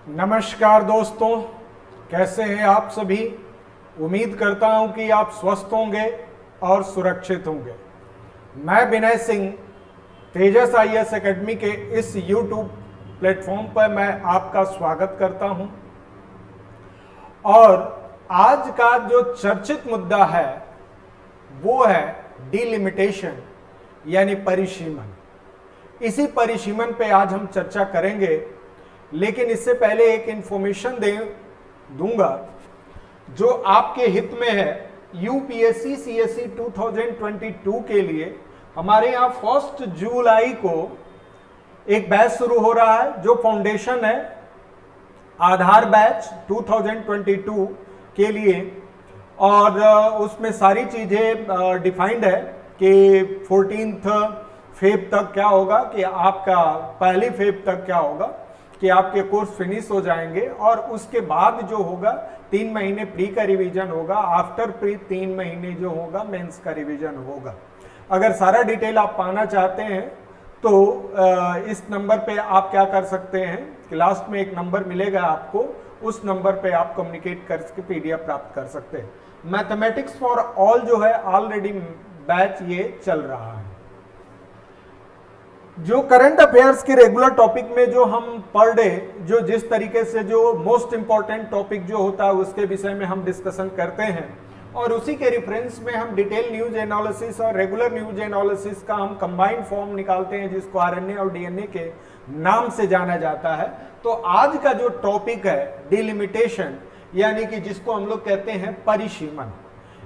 नमस्कार दोस्तों, कैसे हैं आप सभी। उम्मीद करता हूं कि आप स्वस्थ होंगे और सुरक्षित होंगे। मैं विनय सिंह तेजस आईएएस एकेडमी के इस यूट्यूब प्लेटफॉर्म पर मैं आपका स्वागत करता हूं। और आज का जो चर्चित मुद्दा है वो है डिलिमिटेशन यानी परिसीमन। इसी परिसीमन पे आज हम चर्चा करेंगे, लेकिन इससे पहले एक इंफॉर्मेशन दूंगा जो आपके हित में है। यूपीएससी सीएससी 2022 के लिए हमारे यहाँ 1 जुलाई को एक बैच शुरू हो रहा है जो फाउंडेशन है आधार बैच 2022 के लिए। और उसमें सारी चीज़ें डिफाइंड है कि 14 फेब तक क्या होगा, कि आपका 1 फेब तक क्या होगा कि आपके कोर्स फिनिश हो जाएंगे। और उसके बाद जो होगा 3 महीने प्री का रिवीजन होगा, आफ्टर प्री 3 महीने जो होगा मेंस का रिवीजन होगा। अगर सारा डिटेल आप पाना चाहते हैं तो इस नंबर पे आप क्या कर सकते हैं कि लास्ट में एक नंबर मिलेगा आपको, उस नंबर पे आप कम्युनिकेट करके पीडीएफ प्राप्त कर सकते हैं। मैथमेटिक्स फॉर ऑल जो है ऑलरेडी बैच ये चल रहा है। जो करंट अफेयर्स के रेगुलर टॉपिक में जो हम पर डे जो जिस तरीके से जो मोस्ट इंपॉर्टेंट टॉपिक जो होता है उसके विषय में हम डिस्कशन करते हैं, और उसी के रेफरेंस में हम डिटेल न्यूज एनालिसिस और रेगुलर न्यूज एनालिसिस का हम कंबाइंड फॉर्म निकालते हैं, जिसको आरएनए और डीएनए के नाम से जाना जाता है। तो आज का जो टॉपिक है डिलिमिटेशन, यानी कि जिसको हम लोग कहते हैं परिसीमन,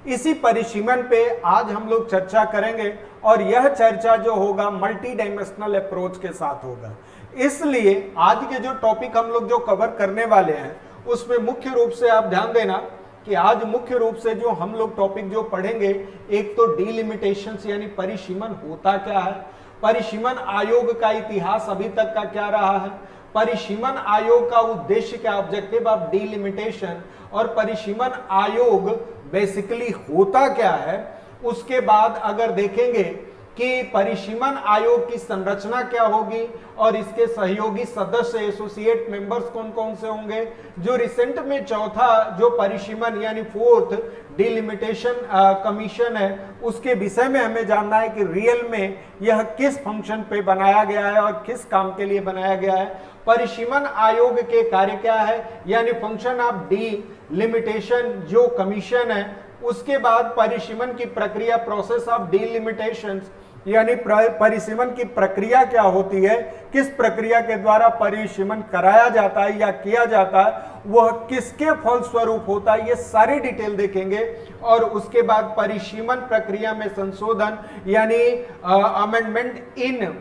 इसी परिसीमन पे आज हम लोग चर्चा करेंगे। और यह चर्चा जो होगा मल्टी डायमेंशनल अप्रोच के साथ होगा। इसलिए आज के जो टॉपिक हम लोग जो कवर करने वाले हैं उसमें मुख्य रूप से आप ध्यान देना कि आज मुख्य रूप से जो हम लोग टॉपिक जो पढ़ेंगे, एक तो डिलिमिटेशंस यानी परिसीमन होता क्या है, परिसीमन आयोग का इतिहास अभी तक का क्या रहा है, परिसीमन आयोग का उद्देश्य क्या, ऑब्जेक्टिव ऑफ डिलिमिटेशन, और परिसीमन आयोग बेसिकली होता क्या है। उसके बाद अगर देखेंगे कि परिसीमन आयोग की संरचना क्या होगी और इसके सहयोगी सदस्य एसोसिएट मेंबर्स कौन कौन से होंगे। जो रिसेंट में चौथा जो परिसीमन यानी 4th डिलिमिटेशन कमीशन है, उसके विषय में हमें जानना है कि रियल में यह किस फंक्शन पे बनाया गया है और किस काम के लिए बनाया गया है। परिसीमन आयोग के कार्य क्या है, यानी फंक्शन ऑफ डिलिमिटेशन जो कमीशन है। उसके बाद परिसीमन की प्रक्रिया, प्रोसेस ऑफ डिलिमिटेशन, यानी परिसीमन की प्रक्रिया क्या होती है, किस प्रक्रिया के द्वारा परिसीमन कराया जाता है या किया जाता है, वह किसके फलस्वरूप होता है, ये सारी डिटेल देखेंगे। और उसके बाद परिसीमन प्रक्रिया में संशोधन यानी अमेंडमेंट इन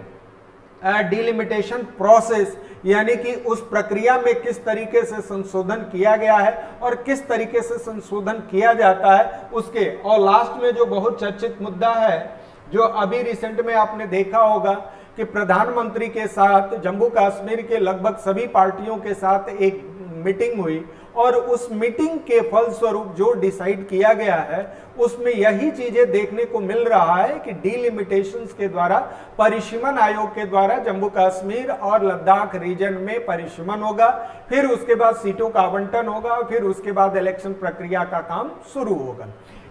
डिलिमिटेशन प्रोसेस, यानी कि उस प्रक्रिया में किस तरीके से संशोधन किया गया है और किस तरीके से संशोधन किया जाता है उसके। और लास्ट में जो बहुत चर्चित मुद्दा है, जो अभी रिसेंट में आपने देखा होगा कि प्रधानमंत्री के साथ जम्मू कश्मीर के लगभग सभी पार्टियों के साथ एक मीटिंग हुई, और उस मीटिंग के फलस्वरूप जो डिसाइड किया गया है उसमें यही चीजें देखने को मिल रहा है कि डिलिमिटेशंस के द्वारा, परिसीमन आयोग के द्वारा जम्मू कश्मीर और लद्दाख रीजन में परिसीमन होगा, फिर उसके बाद सीटों का आवंटन होगा, फिर उसके बाद इलेक्शन प्रक्रिया का काम शुरू होगा।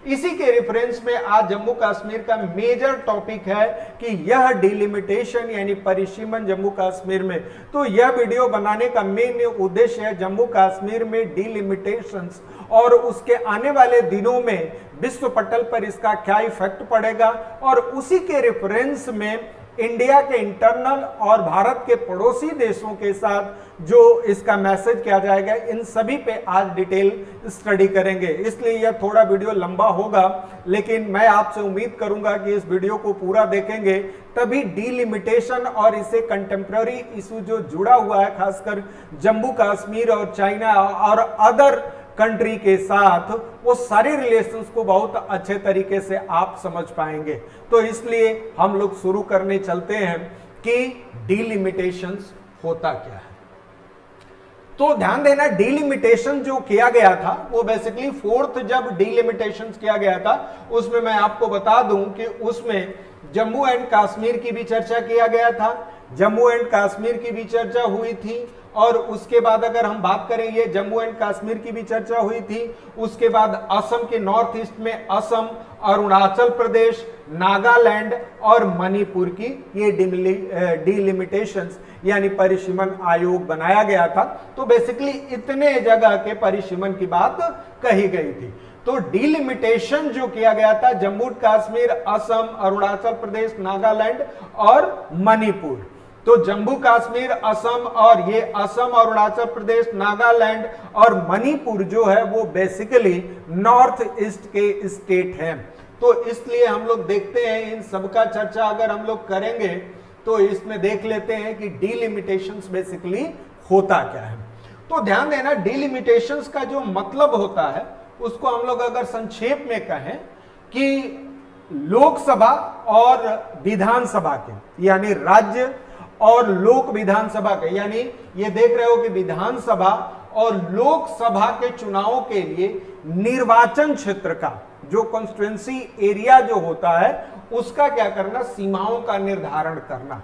इसी के रेफरेंस में आज जम्मू कश्मीर का मेजर टॉपिक है कि यह डिलिमिटेशन यानी परिसीमन जम्मू कश्मीर में। तो यह वीडियो बनाने का मेन उद्देश्य है जम्मू कश्मीर में डिलिमिटेशंस और उसके आने वाले दिनों में विश्व पटल पर इसका क्या इफेक्ट पड़ेगा, और उसी के रेफरेंस में इंडिया के इंटरनल और भारत के पड़ोसी देशों के साथ जो इसका मैसेज किया जाएगा, इन सभी पे आज डिटेल स्टडी करेंगे। इसलिए यह थोड़ा वीडियो लंबा होगा, लेकिन मैं आपसे उम्मीद करूंगा कि इस वीडियो को पूरा देखेंगे, तभी डिलिमिटेशन और इससे कंटेम्प्रेरी इशू जो जुड़ा हुआ है, खासकर जम्मू कश्मीर और चाइना और अदर कंट्री के साथ, वो सारे रिलेशंस को बहुत अच्छे तरीके से आप समझ पाएंगे। तो इसलिए हम लोग शुरू करने चलते हैं कि डिलिमिटेशंस होता क्या है। तो ध्यान देना, डिलिमिटेशन जो किया गया था वो बेसिकली 4th जब डिलिमिटेशन किया गया था, उसमें मैं आपको बता दूं कि उसमें जम्मू एंड कश्मीर की भी चर्चा किया गया था, जम्मू एंड कश्मीर की भी चर्चा हुई थी, और उसके बाद अगर हम बात करें, ये जम्मू एंड कश्मीर की भी चर्चा हुई थी। उसके बाद असम के नॉर्थ ईस्ट में असम, अरुणाचल प्रदेश, नागालैंड और मणिपुर की ये डिलिमिटेशंस यानी परिसीमन आयोग बनाया गया था। तो बेसिकली इतने जगह के परिसीमन की बात कही गई थी। तो डिलिमिटेशन जो किया गया था जम्मू कश्मीर, असम, अरुणाचल प्रदेश, नागालैंड और मणिपुर। तो जम्मू कश्मीर, असम और ये असम, अरुणाचल प्रदेश, नागालैंड और मणिपुर जो है वो बेसिकली नॉर्थ ईस्ट के स्टेट हैं। तो इसलिए हम लोग देखते हैं इन सबका चर्चा अगर हम लोग करेंगे तो इसमें देख लेते हैं कि डिलिमिटेशंस बेसिकली होता क्या है। तो ध्यान देना, डिलिमिटेशंस का जो मतलब होता है उसको हम लोग अगर संक्षेप में कहें कि लोकसभा और विधानसभा के यानी राज्य और लोक विधानसभा के, यानी ये देख रहे हो कि विधानसभा और लोकसभा के चुनावों के लिए निर्वाचन क्षेत्र का जो कॉन्स्टिट्यूएंसी एरिया जो होता है उसका क्या करना, सीमाओं का निर्धारण करना।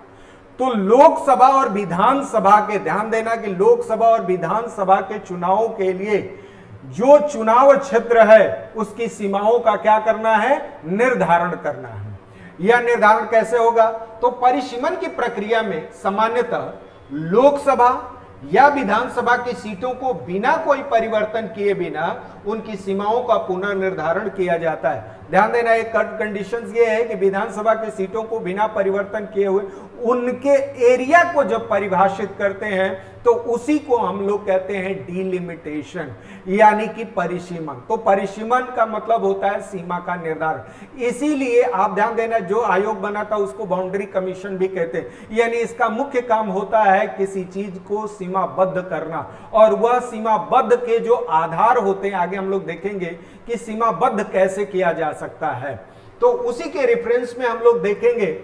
तो लोकसभा और विधानसभा के, ध्यान देना कि लोकसभा और विधानसभा के चुनावों के लिए जो चुनाव क्षेत्र है उसकी सीमाओं का क्या करना है, निर्धारण करना है। यह निर्धारण कैसे होगा, तो परिसीमन की प्रक्रिया में सामान्यतः लोकसभा या विधानसभा की सीटों को बिना कोई परिवर्तन किए बिना उनकी सीमाओं का पुनर्निर्धारण किया जाता है। ध्यान देना, एक कंडीशंस ये है कि विधानसभा की सीटों को बिना परिवर्तन किए हुए उनके एरिया को जब परिभाषित करते हैं तो उसी को हम लोग कहते हैं डिलिमिटेशन यानी कि परिसीमन। तो परिसीमन का मतलब होता है सीमा का निर्धारण। इसीलिए आप ध्यान देना, जो आयोग बना था उसको बाउंड्री कमीशन भी कहते हैं, यानी इसका मुख्य काम होता है किसी चीज को सीमाबद्ध करना, और वह सीमाबद्ध के जो आधार होते हैं आगे हम लोग देखेंगे कि सीमाबद्ध कैसे किया जा सकता है। तो उसी के रेफरेंस में हम लोग देखेंगे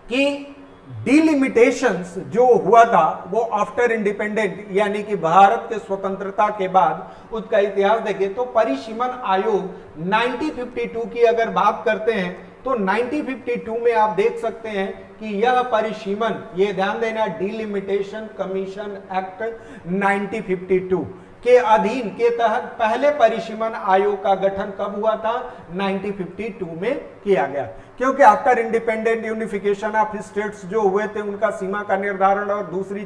कि डिलिमिटेशंस जो हुआ था वो आफ्टर इंडिपेंडेंट यानी कि भारत के स्वतंत्रता के बाद उसका इतिहास देखें तो परिसीमन आयोग 1952 की अगर बात करते हैं तो 1952 में आप देख सकते हैं कि यह परिसीमन, ये ध्यान देना, डिलिमिटेशन कमीशन एक्ट 1952 के अधीन के तहत पहले परिसीमन आयोग का गठन कब हुआ था, 1952 में किया गया। क्योंकि after independent unification of states जो हुए थे उनका सीमा का निर्धारण और दूसरी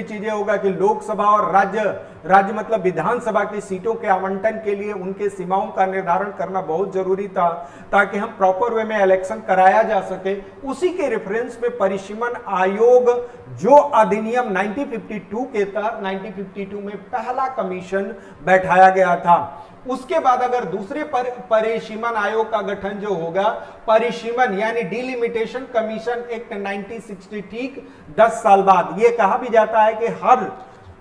चीजें होगा कि लोकसभा और राज्य मतलब विधानसभा की सीटों के आवंटन के लिए उनके सीमाओं का निर्धारण करना बहुत जरूरी था ताकि हम प्रॉपर वे में इलेक्शन कराया जा सके। उसी के रेफरेंस में परिसीमन आयोग जो अधिनियम 1952 के तहत 1952 में पहला कमीशन बैठाया गया था। उसके बाद अगर दूसरे परिसीमन आयोग का गठन जो होगा, परिसीमन यानी डिलिमिटेशन कमीशन एक्ट 1960, ठीक 10 साल बाद, ये कहा भी जाता है कि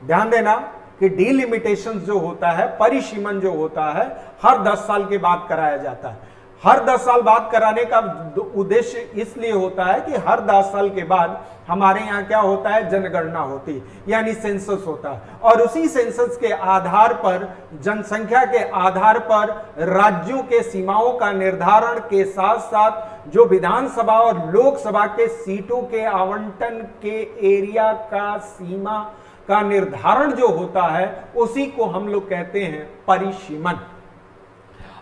ध्यान देना कि डिलिमिटेशन जो होता है, परिसीमन जो होता है, हर 10 साल के बाद कराया जाता है। हर 10 साल बाद कराने का उद्देश्य इसलिए होता है कि हर 10 साल के बाद हमारे यहाँ क्या होता है, जनगणना होती यानी सेंसस होता है, और उसी सेंसस के आधार पर, जनसंख्या के आधार पर राज्यों के सीमाओं का निर्धारण के साथ साथ जो विधानसभा और लोकसभा के सीटों के आवंटन के एरिया का सीमा का निर्धारण जो होता है उसी को हम लोग कहते हैं परिसीमन।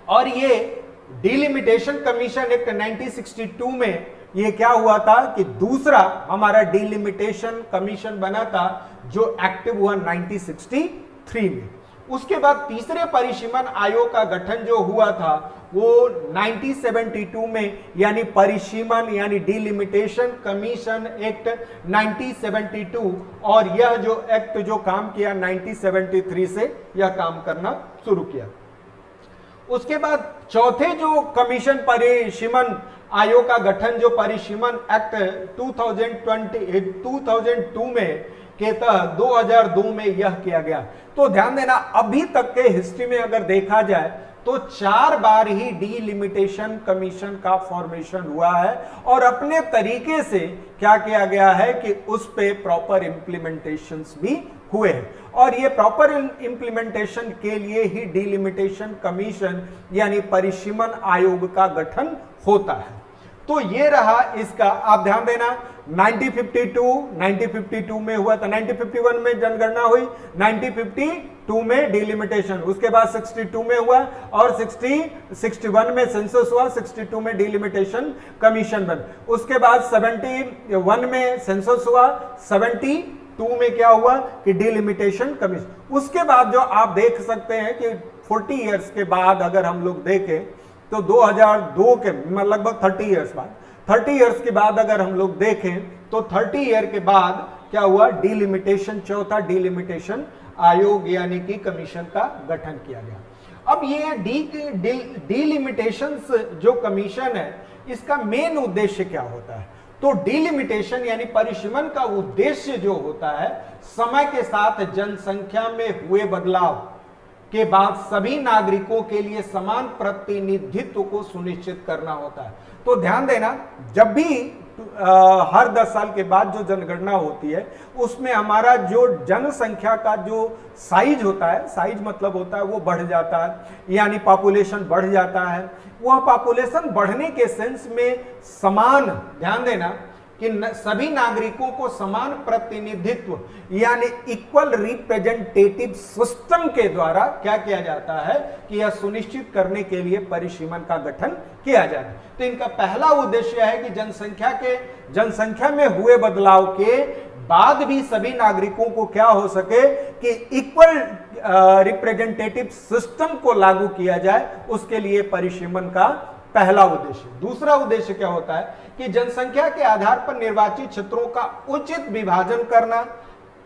और ये डिलिमिटेशन कमीशन एक्ट 1962 में ये क्या हुआ था कि दूसरा हमारा डिलिमिटेशन कमीशन बना था जो एक्टिव हुआ 1963 में। उसके बाद तीसरे परिसीमन आयोग का गठन जो हुआ था वो 1972 में, यानी परिसीमन यानी डिलिमिटेशन कमीशन एक्ट 1972, और यह जो एक्ट जो काम किया 1973 से यह काम करना शुरू किया। उसके बाद चौथे जो कमीशन परिसीमन आयोग का गठन जो परिसीमन एक्ट 2002 में के तहत 2002 में यह किया गया। तो ध्यान देना, अभी तक के हिस्ट्री में अगर देखा जाए तो 4 बार ही डिलिमिटेशन कमीशन का फॉर्मेशन हुआ है और अपने तरीके से क्या किया गया है कि उस पे प्रॉपर इंप्लीमेंटेशंस भी हुए हैं, और ये प्रॉपर इंप्लीमेंटेशन के लिए ही डिलिमिटेशन कमीशन यानी परिसीमन आयोग का गठन होता है। तो ये रहा इसका, आप ध्यान देना 1952 में हुआ था, 1951 में जनगणना हुई, 1952 में डिलिमिटेशन, उसके बाद 62 में हुआ और 61 में सेंसस हुआ, 62 में डिलिमिटेशन कमीशन बन, उसके बाद 71 में सेंसस हुआ, 72 में क्या हुआ कि डिलिमिटेशन कमीशन। उसके बाद जो आप देख सकते हैं कि 40 इयर्स के बाद अगर हम लोग देखें तो 2002 के लगभग 30 इयर्स बाद, 30 इयर्स के बाद अगर हम लोग देखें तो 30 ईयर के बाद क्या हुआ, डिलिमिटेशन, चौथा डिलिमिटेशन आयोग यानी कि कमीशन का गठन किया गया। अब ये डिलिमिटेशन जो कमीशन है इसका मेन उद्देश्य क्या होता है, तो डिलिमिटेशन यानी परिसीमन का उद्देश्य जो होता है समय के साथ जनसंख्या में हुए बदलाव के बाद सभी नागरिकों के लिए समान प्रतिनिधित्व को सुनिश्चित करना होता है। तो ध्यान देना, जब भी हर 10 साल के बाद जो जनगणना होती है उसमें हमारा जो जनसंख्या का जो साइज होता है, साइज मतलब होता है वो बढ़ जाता है, यानी पॉपुलेशन बढ़ जाता है। वह पॉपुलेशन बढ़ने के सेंस में समान, ध्यान देना कि सभी नागरिकों को समान प्रतिनिधित्व यानी इक्वल रिप्रेजेंटेटिव सिस्टम के द्वारा क्या किया जाता है कि यह सुनिश्चित करने के लिए परिसीमन का गठन किया जाता है। तो इनका पहला उद्देश्य है कि जनसंख्या में हुए बदलाव के बाद भी सभी नागरिकों को क्या हो सके कि इक्वल रिप्रेजेंटेटिव सिस्टम को लागू किया जाए, उसके लिए परिसीमन का पहला उद्देश्य। दूसरा उद्देश्य क्या होता है कि जनसंख्या के आधार पर निर्वाचित क्षेत्रों का उचित विभाजन करना,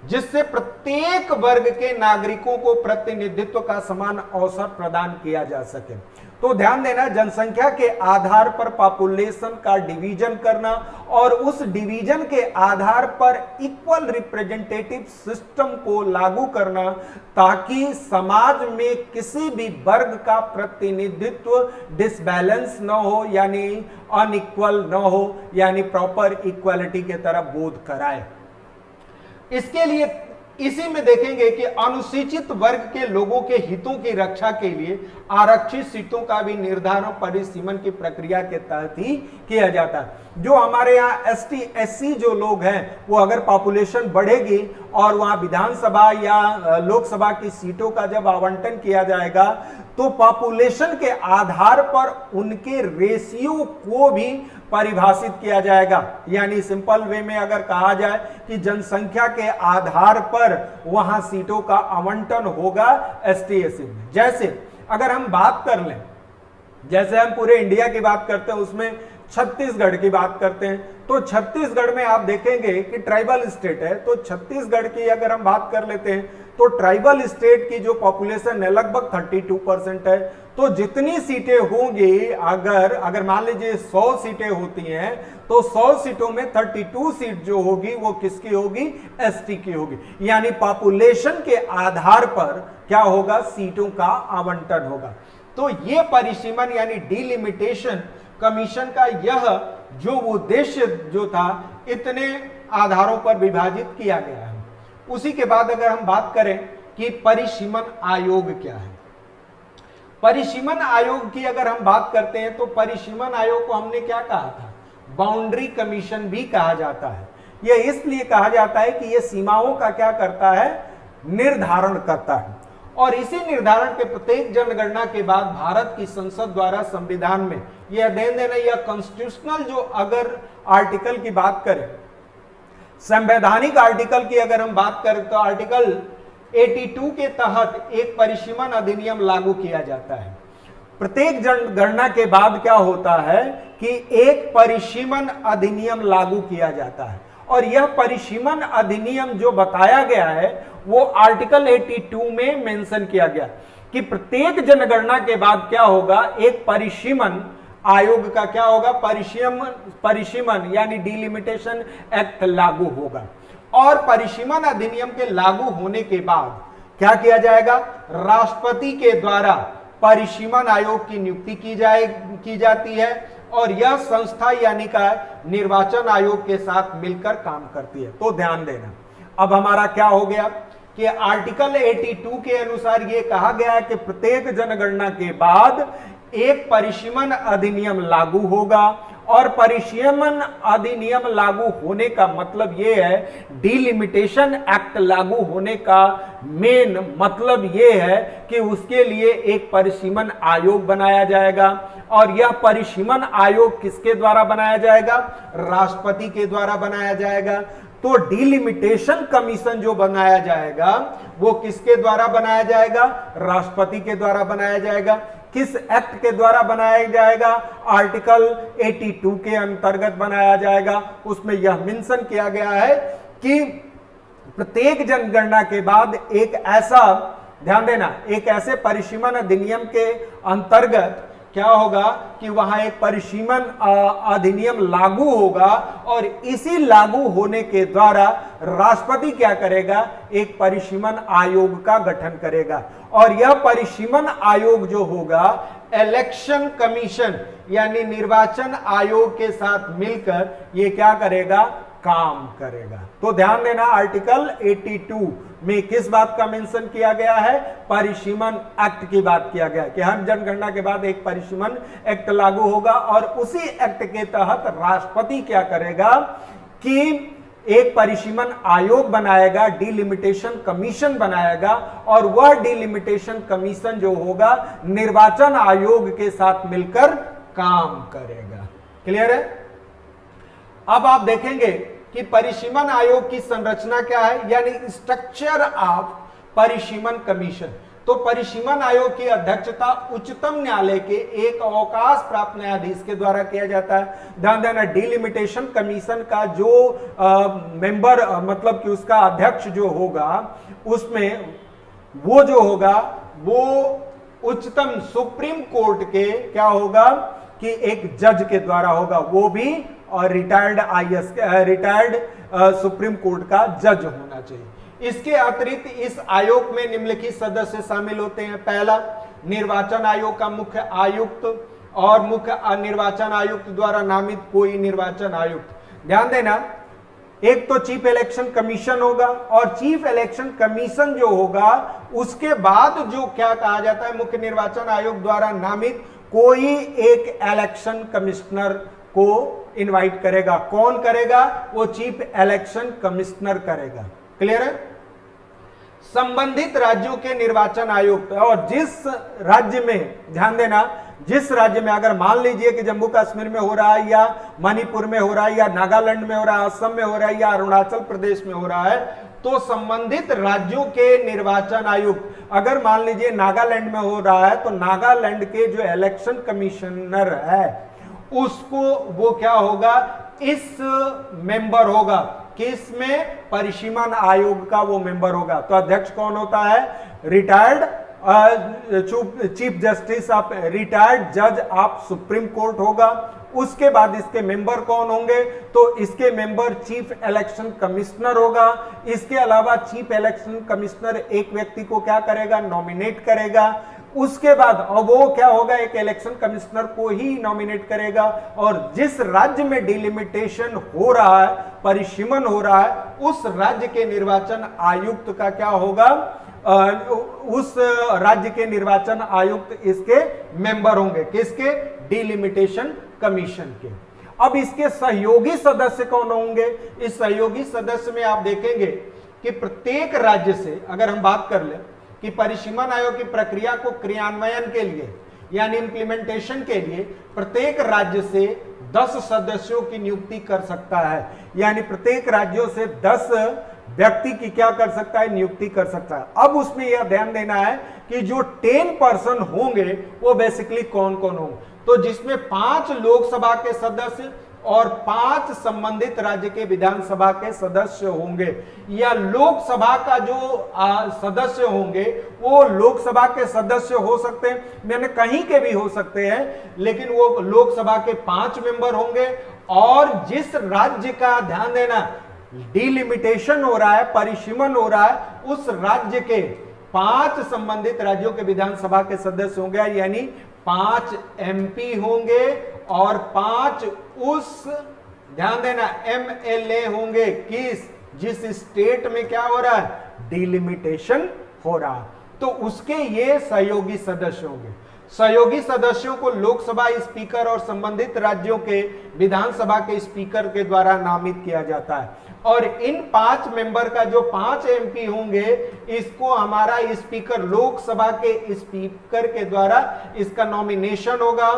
जिससे प्रत्येक वर्ग के नागरिकों को प्रतिनिधित्व का समान अवसर प्रदान किया जा सके। तो ध्यान देना, जनसंख्या के आधार पर पॉपुलेशन का डिवीजन करना और उस डिवीजन के आधार पर इक्वल रिप्रेजेंटेटिव सिस्टम को लागू करना, ताकि समाज में किसी भी वर्ग का प्रतिनिधित्व डिसबैलेंस न हो, यानी अनइक्वल न हो, यानी प्रॉपर इक्वालिटी के तरफ बोध कराए। इसके लिए इसी में देखेंगे कि अनुसूचित वर्ग के लोगों के हितों की रक्षा के लिए आरक्षित सीटों का भी निर्धारण परिसीमन की प्रक्रिया के तहत ही किया जाता है। जो हमारे यहाँ एसटी एससी जो लोग हैं वो अगर पॉपुलेशन बढ़ेगी और वहाँ विधानसभा या लोकसभा की सीटों का जब आवंटन किया जाएगा तो पॉपुलेशन के आधार पर उनके रेशियो को भी परिभाषित किया जाएगा। यानी सिंपल वे में अगर कहा जाए कि जनसंख्या के आधार पर वहां सीटों का आवंटन होगा एसटी एससी में। जैसे अगर हम बात कर लें, जैसे हम पूरे इंडिया की बात करते हैं उसमें छत्तीसगढ़ की बात करते हैं, तो छत्तीसगढ़ में आप देखेंगे कि ट्राइबल स्टेट है। तो छत्तीसगढ़ की अगर हम बात कर लेते हैं तो ट्राइबल स्टेट की जो पॉपुलेशन है लगभग 32% है। तो जितनी सीटें होंगी, अगर मान लीजिए 100 सीटें होती हैं तो 100 सीटों में 32 सीट जो होगी वो किसकी होगी, एसटी की होगी। यानी पॉपुलेशन के आधार पर क्या होगा, सीटों का आवंटन होगा। तो ये परिसीमन यानी डिलिमिटेशन कमीशन का यह जो उद्देश्य जो था इतने आधारों पर विभाजित किया गया है। उसी के बाद अगर हम बात करें कि परिसीमन आयोग क्या है, परिसीमन आयोग की अगर हम बात करते हैं तो परिसीमन आयोग को हमने क्या कहा था, बाउंड्री कमीशन भी कहा जाता है। यह इसलिए कहा जाता है कि यह सीमाओं का क्या करता है, निर्धारण करता है। और इसी निर्धारण के प्रत्येक जनगणना के बाद भारत की संसद द्वारा संविधान में यह अध्ययन देना, यह कॉन्स्टिट्यूशनल जो अगर आर्टिकल की बात करें, संवैधानिक आर्टिकल की अगर हम बात करें तो आर्टिकल 82 के तहत एक परिसीमन अधिनियम लागू किया जाता है। प्रत्येक जनगणना के बाद क्या होता है कि एक परिसीमन अधिनियम लागू किया जाता है। और यह परिसीमन अधिनियम जो बताया गया है वो आर्टिकल 82 में मेंशन किया गया कि प्रत्येक जनगणना के बाद क्या होगा, एक परिसीमन आयोग का क्या होगा, परिसीमन यानी डिलिमिटेशन एक्ट लागू होगा। और परिसीमन अधिनियम के लागू होने के बाद क्या किया जाएगा, राष्ट्रपति के द्वारा परिसीमन आयोग की नियुक्ति की जाती है और यह संस्था यानी का निर्वाचन आयोग के साथ मिलकर काम करती है। तो ध्यान देना, अब हमारा क्या हो गया कि आर्टिकल 82 के अनुसार यह कहा गया है कि प्रत्येक जनगणना के बाद एक परिसीमन अधिनियम लागू होगा और परिसीमन अधिनियम लागू होने का मतलब यह है, डिलिमिटेशन एक्ट लागू होने का मेन मतलब यह है कि उसके लिए एक परिसीमन आयोग बनाया जाएगा। और यह परिसीमन आयोग किसके द्वारा बनाया जाएगा? राष्ट्रपति के द्वारा बनाया जाएगा। तो डिलिमिटेशन कमीशन जो बनाया जाएगा वो किसके द्वारा बनाया जाएगा? राष्ट्रपति के द्वारा बनाया जाएगा। किस एक्ट के द्वारा बनाया जाएगा? आर्टिकल 82 के अंतर्गत बनाया जाएगा। उसमें यह मेंशन किया गया है कि प्रत्येक जनगणना के बाद एक ऐसा, ध्यान देना, एक ऐसे परिसीमन अधिनियम के अंतर्गत क्या होगा कि वहां एक परिसीमन अधिनियम लागू होगा और इसी लागू होने के द्वारा राष्ट्रपति क्या करेगा? एक परिसीमन आयोग का गठन करेगा। और यह परिसीमन आयोग जो होगा इलेक्शन कमीशन यानी निर्वाचन आयोग के साथ मिलकर ये क्या करेगा? काम करेगा। तो ध्यान देना, आर्टिकल 82 में किस बात का मेंशन किया गया है? परिसीमन एक्ट की बात किया गया कि हर जनगणना के बाद एक परिसीमन एक्ट लागू होगा और उसी एक्ट के तहत राष्ट्रपति क्या करेगा कि एक परिसीमन आयोग बनाएगा, डिलिमिटेशन कमीशन बनाएगा और वह डिलिमिटेशन कमीशन जो होगा निर्वाचन आयोग के साथ मिलकर काम करेगा। क्लियर है? अब आप देखेंगे कि परिसीमन आयोग की संरचना क्या है, यानी स्ट्रक्चर ऑफ परिसीमन कमीशन। तो परिसीमन आयोग की अध्यक्षता उच्चतम न्यायालय के एक अवकाश प्राप्त न्यायाधीश के द्वारा किया जाता है। ध्यान देना, डिलिमिटेशन कमीशन का जो मेंबर मतलब कि उसका अध्यक्ष जो होगा उसमें वो जो होगा वो उच्चतम सुप्रीम कोर्ट के क्या होगा कि एक जज के द्वारा होगा, वो भी और retired IAS retired supreme court का जज होना चाहिए। इसके अतिरिक्त इस आयोग में निम्नलिखित सदस्य शामिल होते हैं। पहला, निर्वाचन आयोग का मुख्य आयुक्त और मुख्य निर्वाचन आयुक्त द्वारा नामित कोई निर्वाचन आयुक्त। ध्यान देना, एक तो चीफ इलेक्शन कमीशन होगा और चीफ इलेक्शन कमीशन जो होगा उसके बाद जो क्या कहा जाता है, मुख्य निर्वाचन आयोग द्वारा नामित कोई एक इलेक्शन कमिश्नर को इनवाइट करेगा। कौन करेगा? वो चीफ इलेक्शन कमिश्नर करेगा। क्लियर है? संबंधित राज्यों के निर्वाचन आयुक्त, और जिस राज्य में, ध्यान देना, जिस राज्य में अगर मान लीजिए कि जम्मू कश्मीर में हो रहा है या मणिपुर में हो रहा है या नागालैंड में हो रहा है, असम में हो रहा है या अरुणाचल प्रदेश में हो रहा है, तो संबंधित राज्यों के निर्वाचन आयुक्त, अगर मान लीजिए नागालैंड में हो रहा है तो नागालैंड के जो इलेक्शन कमिश्नर है उसको वो क्या होगा, इस मेंबर होगा, किसमें? परिसीमन आयोग का वो मेंबर होगा। तो अध्यक्ष कौन होता है? Retired chief justice of retired जज ऑफ सुप्रीम कोर्ट होगा। उसके बाद इसके मेंबर कौन होंगे? तो इसके मेंबर चीफ इलेक्शन कमिश्नर होगा। इसके अलावा चीफ इलेक्शन कमिश्नर एक व्यक्ति को क्या करेगा? नॉमिनेट करेगा। उसके बाद और वो क्या होगा, एक इलेक्शन कमिश्नर को ही नॉमिनेट करेगा। और जिस राज्य में डिलिमिटेशन हो रहा है, परिसीमन हो रहा है, उस राज्य के निर्वाचन आयुक्त का क्या होगा? उस राज्य के निर्वाचन आयुक्त इसके मेंबर होंगे। किसके? डिलिमिटेशन कमीशन के। अब इसके सहयोगी सदस्य कौन होंगे? इस सहयोगी सदस्य में आप देखेंगे कि प्रत्येक राज्य से, अगर हम बात कर लें कि परिसीमन आयोग की प्रक्रिया को क्रियान्वयन के लिए यानी इंप्लीमेंटेशन के लिए प्रत्येक राज्य से 10 सदस्यों की नियुक्ति कर सकता है। यानी प्रत्येक राज्यों से 10 व्यक्ति की क्या कर सकता है? नियुक्ति कर सकता है। अब उसमें यह ध्यान देना है कि जो 10 पर्सन होंगे वो बेसिकली कौन कौन होंगे, तो जिसमें 5 लोकसभा के सदस्य और 5 संबंधित राज्य के विधानसभा के सदस्य होंगे। या लोकसभा का जो सदस्य होंगे वो लोकसभा के सदस्य हो सकते हैं, मैंने कहीं के भी हो सकते हैं, लेकिन वो लोकसभा के 5 मेंबर होंगे। और जिस राज्य का, ध्यान देना, डिलिमिटेशन हो रहा है, परिसीमन हो रहा है, उस राज्य के 5 संबंधित राज्यों के विधानसभा के सदस्य होंगे, यानी 5 एमपी होंगे और 5 उस, ध्यान देना, एमएलए होंगे। जिस स्टेट में क्या हो रहा है? डिलिमिटेशन हो रहा है, तो उसके ये सहयोगी सदस्य होंगे। सहयोगी सदस्यों को लोकसभा स्पीकर और संबंधित राज्यों के विधानसभा के स्पीकर के द्वारा नामित किया जाता है। और इन 5 मेंबर का जो 5 एमपी होंगे, इसको हमारा स्पीकर, लोकसभा के स्पीकर के द्वारा इसका नॉमिनेशन होगा,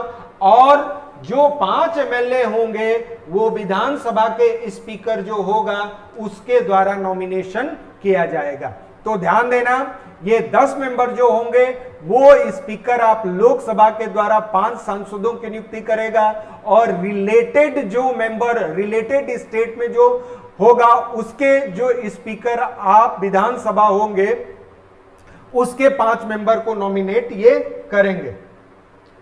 और जो 5 एमएलए होंगे वो विधानसभा के स्पीकर जो होगा उसके द्वारा नॉमिनेशन किया जाएगा। तो ध्यान देना, ये 10 मेंबर जो होंगे वो स्पीकर आप लोकसभा के द्वारा 5 सांसदों की नियुक्ति करेगा, और रिलेटेड जो मेंबर रिलेटेड स्टेट में जो होगा उसके जो स्पीकर आप विधानसभा होंगे उसके 5 मेंबर को नॉमिनेट ये करेंगे।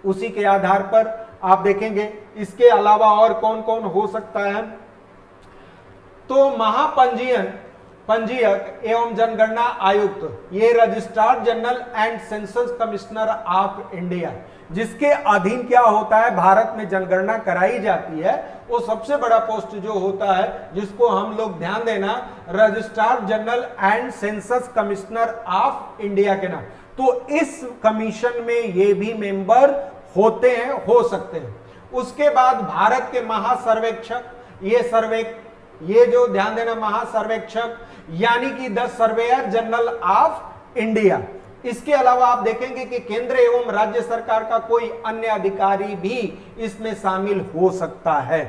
उसी के आधार पर आप देखेंगे इसके अलावा और कौन कौन हो सकता है। तो पंजीयक एवं जनगणना आयुक्त, ये registrar general and census commissioner of India, जिसके अधीन क्या होता है, भारत में जनगणना कराई जाती है, वो सबसे बड़ा पोस्ट जो होता है जिसको हम लोग ध्यान देना, registrar general and census commissioner of India के नाम। तो इस कमीशन में ये भी मेंबर होते हैं, हो सकते हैं। उसके बाद भारत के महासर्वेक्षक, ये जो ध्यान देना, महासर्वेक्षक यानी कि the surveyor general of India. इसके अलावा आप देखेंगे कि केंद्र एवं राज्य सरकार का कोई अन्य अधिकारी भी इसमें शामिल हो सकता है।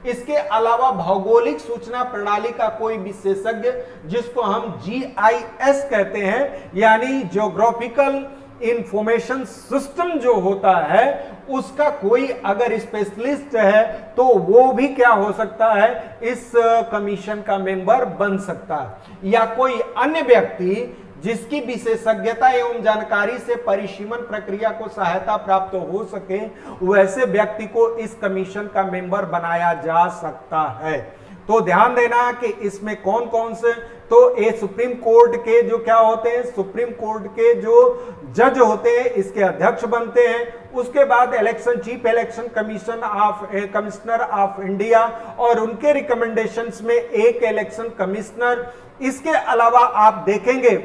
इसके अलावा भौगोलिक सूचना प्रणाली का कोई विशेषज्ञ, जिसको हम GIS कहते हैं, यानी ज्योग्राफिकल इंफॉर्मेशन सिस्टम जो होता है, उसका कोई अगर स्पेशलिस्ट है तो वो भी क्या हो सकता है, इस कमीशन का मेंबर बन सकता है। या कोई अन्य व्यक्ति जिसकी विशेषज्ञता एवं जानकारी से परिसीमन प्रक्रिया को सहायता प्राप्त हो सके, वैसे व्यक्ति को इस कमीशन का मेंबर बनाया जा सकता है। तो ध्यान देना कि इसमें कौन कौन से, तो ये सुप्रीम कोर्ट के जो क्या होते हैं, सुप्रीम कोर्ट के जो जज होते हैं इसके अध्यक्ष बनते हैं। उसके बाद chief election commissioner of India, और उनके रिकमेंडेशंस में एक इलेक्शन कमिश्नर। इसके अलावा आप देखेंगे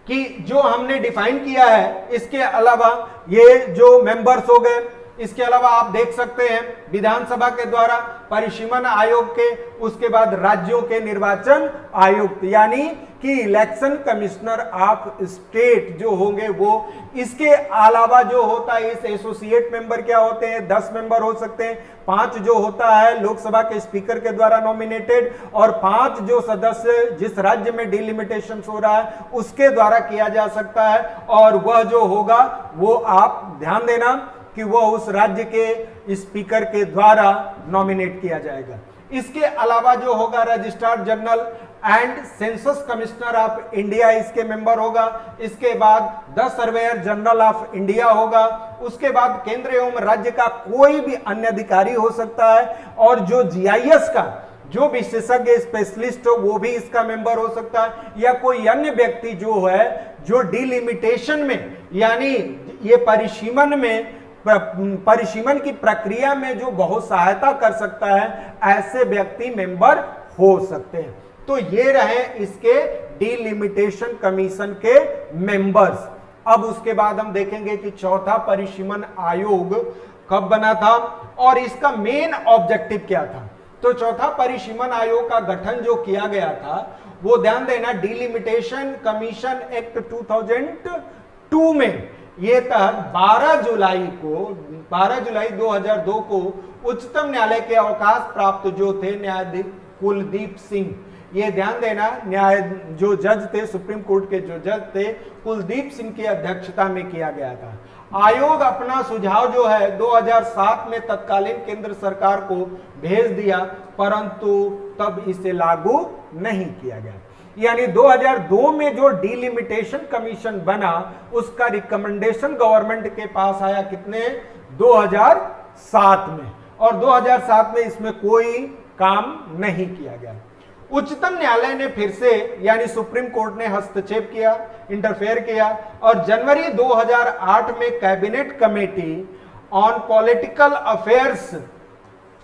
कि जो हमने डिफाइन किया है, इसके अलावा ये जो मेंबर्स हो गए, इसके अलावा आप देख सकते हैं विधानसभा के द्वारा परिसीमन आयोग के, उसके बाद राज्यों के निर्वाचन आयुक्त यानी कि इलेक्शन कमिश्नर ऑफ स्टेट जो होंगे वो। इसके अलावा जो होता है, इस एसोसिएट मेंबर क्या होते हैं, 10 मेंबर हो सकते हैं। 5 जो होता है लोकसभा के स्पीकर के द्वारा नॉमिनेटेड, और 5 जो सदस्य जिस राज्य में डिलिमिटेशन हो रहा है उसके द्वारा किया जा सकता है, और वह जो होगा वो आप ध्यान देना कि वह उस राज्य के स्पीकर के द्वारा नॉमिनेट किया जाएगा। इसके अलावा जो होगा registrar general and census commissioner of India, इसके मेंबर होगा। इसके बाद the surveyor general of India होगा। उसके बाद केंद्र एवं राज्य का कोई भी अन्य अधिकारी हो सकता है, और जो GIS का जो विशेषज्ञ स्पेशलिस्ट हो वो भी इसका मेंबर हो सकता है, या कोई अन्य व्यक्ति जो है जो डिलिमिटेशन में यानी ये परिसीमन की प्रक्रिया में जो बहुत सहायता कर सकता है, ऐसे व्यक्ति मेंबर हो सकते हैं। तो ये रहे इसके डिलिमिटेशन कमीशन के मेंबर्स। अब उसके बाद हम देखेंगे कि चौथा परिसीमन आयोग कब बना था और इसका मेन ऑब्जेक्टिव क्या था। तो चौथा परिसीमन आयोग का गठन जो किया गया था वो ध्यान देना, डिलिमिटेशन कमीशन एक्ट 2002 में ये तहत 12 जुलाई 2002 को उच्चतम न्यायालय के अवकाश प्राप्त जो थे न्यायाधीश कुलदीप सिंह, ये ध्यान देना जो जज थे सुप्रीम कोर्ट के जो जज थे कुलदीप सिंह की अध्यक्षता में किया गया था। आयोग अपना सुझाव जो है 2007 में तत्कालीन केंद्र सरकार को भेज दिया, परंतु तब इसे लागू नहीं किया गया। यानी 2002 में जो डिलिमिटेशन कमीशन बना उसका रिकमेंडेशन गवर्नमेंट के पास आया कितने, 2007 में, और 2007 में इसमें कोई काम नहीं किया गया। उच्चतम न्यायालय ने फिर से यानी सुप्रीम कोर्ट ने हस्तक्षेप किया, इंटरफेयर किया, और जनवरी 2008 में cabinet committee on political affairs,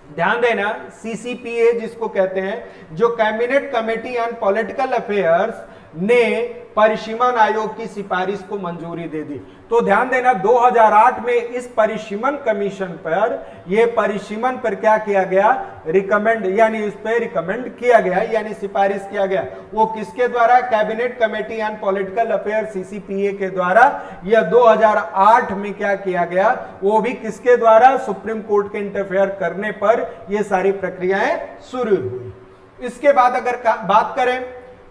ध्यान देना CCPA जिसको कहते हैं, जो cabinet committee on political affairs ने परिसीमन आयोग की सिफारिश को मंजूरी दे दी। तो ध्यान देना 2008 में इस परिसीमन कमीशन पर, यह परिसीमन पर क्या किया गया, रिकमेंड, यानी इस पर रिकमेंड किया गया, यानी सिफारिश किया गया। वो किसके द्वारा, cabinet committee on political affair CCPA के द्वारा। यह 2008 में क्या किया गया, वो भी किसके द्वारा, सुप्रीम कोर्ट के इंटरफेयर करने पर यह सारी प्रक्रियाएं शुरू हुई। इसके बाद अगर बात करें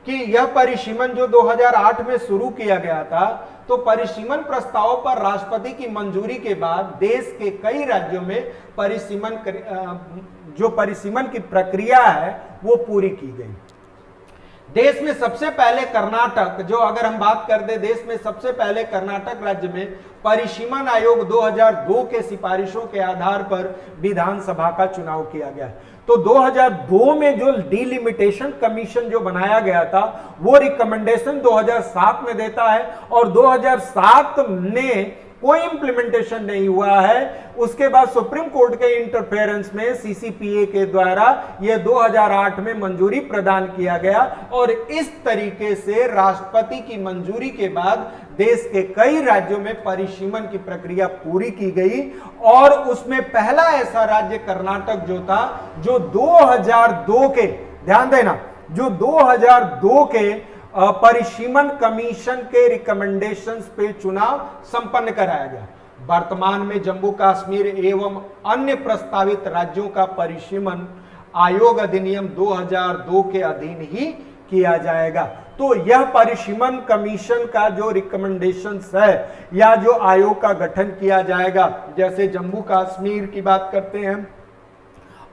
कि यह परिसीमन जो 2008 में शुरू किया गया था, तो परिसीमन प्रस्ताव पर राष्ट्रपति की मंजूरी के बाद देश के कई राज्यों में परिसीमन की प्रक्रिया है वो पूरी की गई। देश में सबसे पहले कर्नाटक, जो अगर हम बात कर दे, देश में सबसे पहले कर्नाटक राज्य में परिसीमन आयोग 2002 के सिफारिशों के आधार पर विधानसभा का चुनाव किया गया। तो 2002 में जो डिलिमिटेशन कमीशन जो बनाया गया था वो रिकमेंडेशन 2007 में देता है, और 2007 में कोई इंप्लीमेंटेशन नहीं हुआ है। उसके बाद सुप्रीम कोर्ट के इंटरफेरेंस में सीसीपीए के द्वारा यह 2008 में मंजूरी प्रदान किया गया, और इस तरीके से राष्ट्रपति की मंजूरी के बाद देश के कई राज्यों में परिसीमन की प्रक्रिया पूरी की गई। और उसमें पहला ऐसा राज्य कर्नाटक जो था, जो 2002 के, ध्यान देना, जो 2002 के परिसीमन कमीशन के रिकमेंडेशंस पे चुनाव संपन्न कराया गया। वर्तमान में जम्मू कश्मीर एवं अन्य प्रस्तावित राज्यों का परिसीमन आयोग अधिनियम 2002 के अधीन ही किया जाएगा। तो यह परिसीमन कमीशन का जो रिकमेंडेशंस है या जो आयोग का गठन किया जाएगा, जैसे जम्मू कश्मीर की बात करते हैं,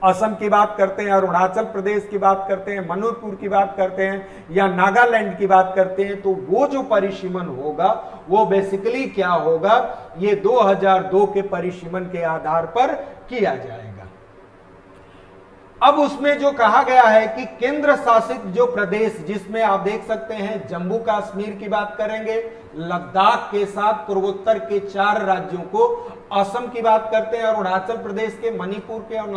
असम की बात करते हैं, अरुणाचल प्रदेश की बात करते हैं, मणिपुर की बात करते हैं, या नागालैंड की बात करते हैं, तो वो जो परिसीमन होगा वो बेसिकली क्या होगा, ये 2002 के परिसीमन के आधार पर किया जाएगा। अब उसमें जो कहा गया है कि केंद्र शासित जो प्रदेश, जिसमें आप देख सकते हैं जम्मू कश्मीर की बात करेंगे, लद्दाख के साथ पूर्वोत्तर के 4 राज्यों को, असम की बात करते हैं, अरुणाचल प्रदेश के, मणिपुर के और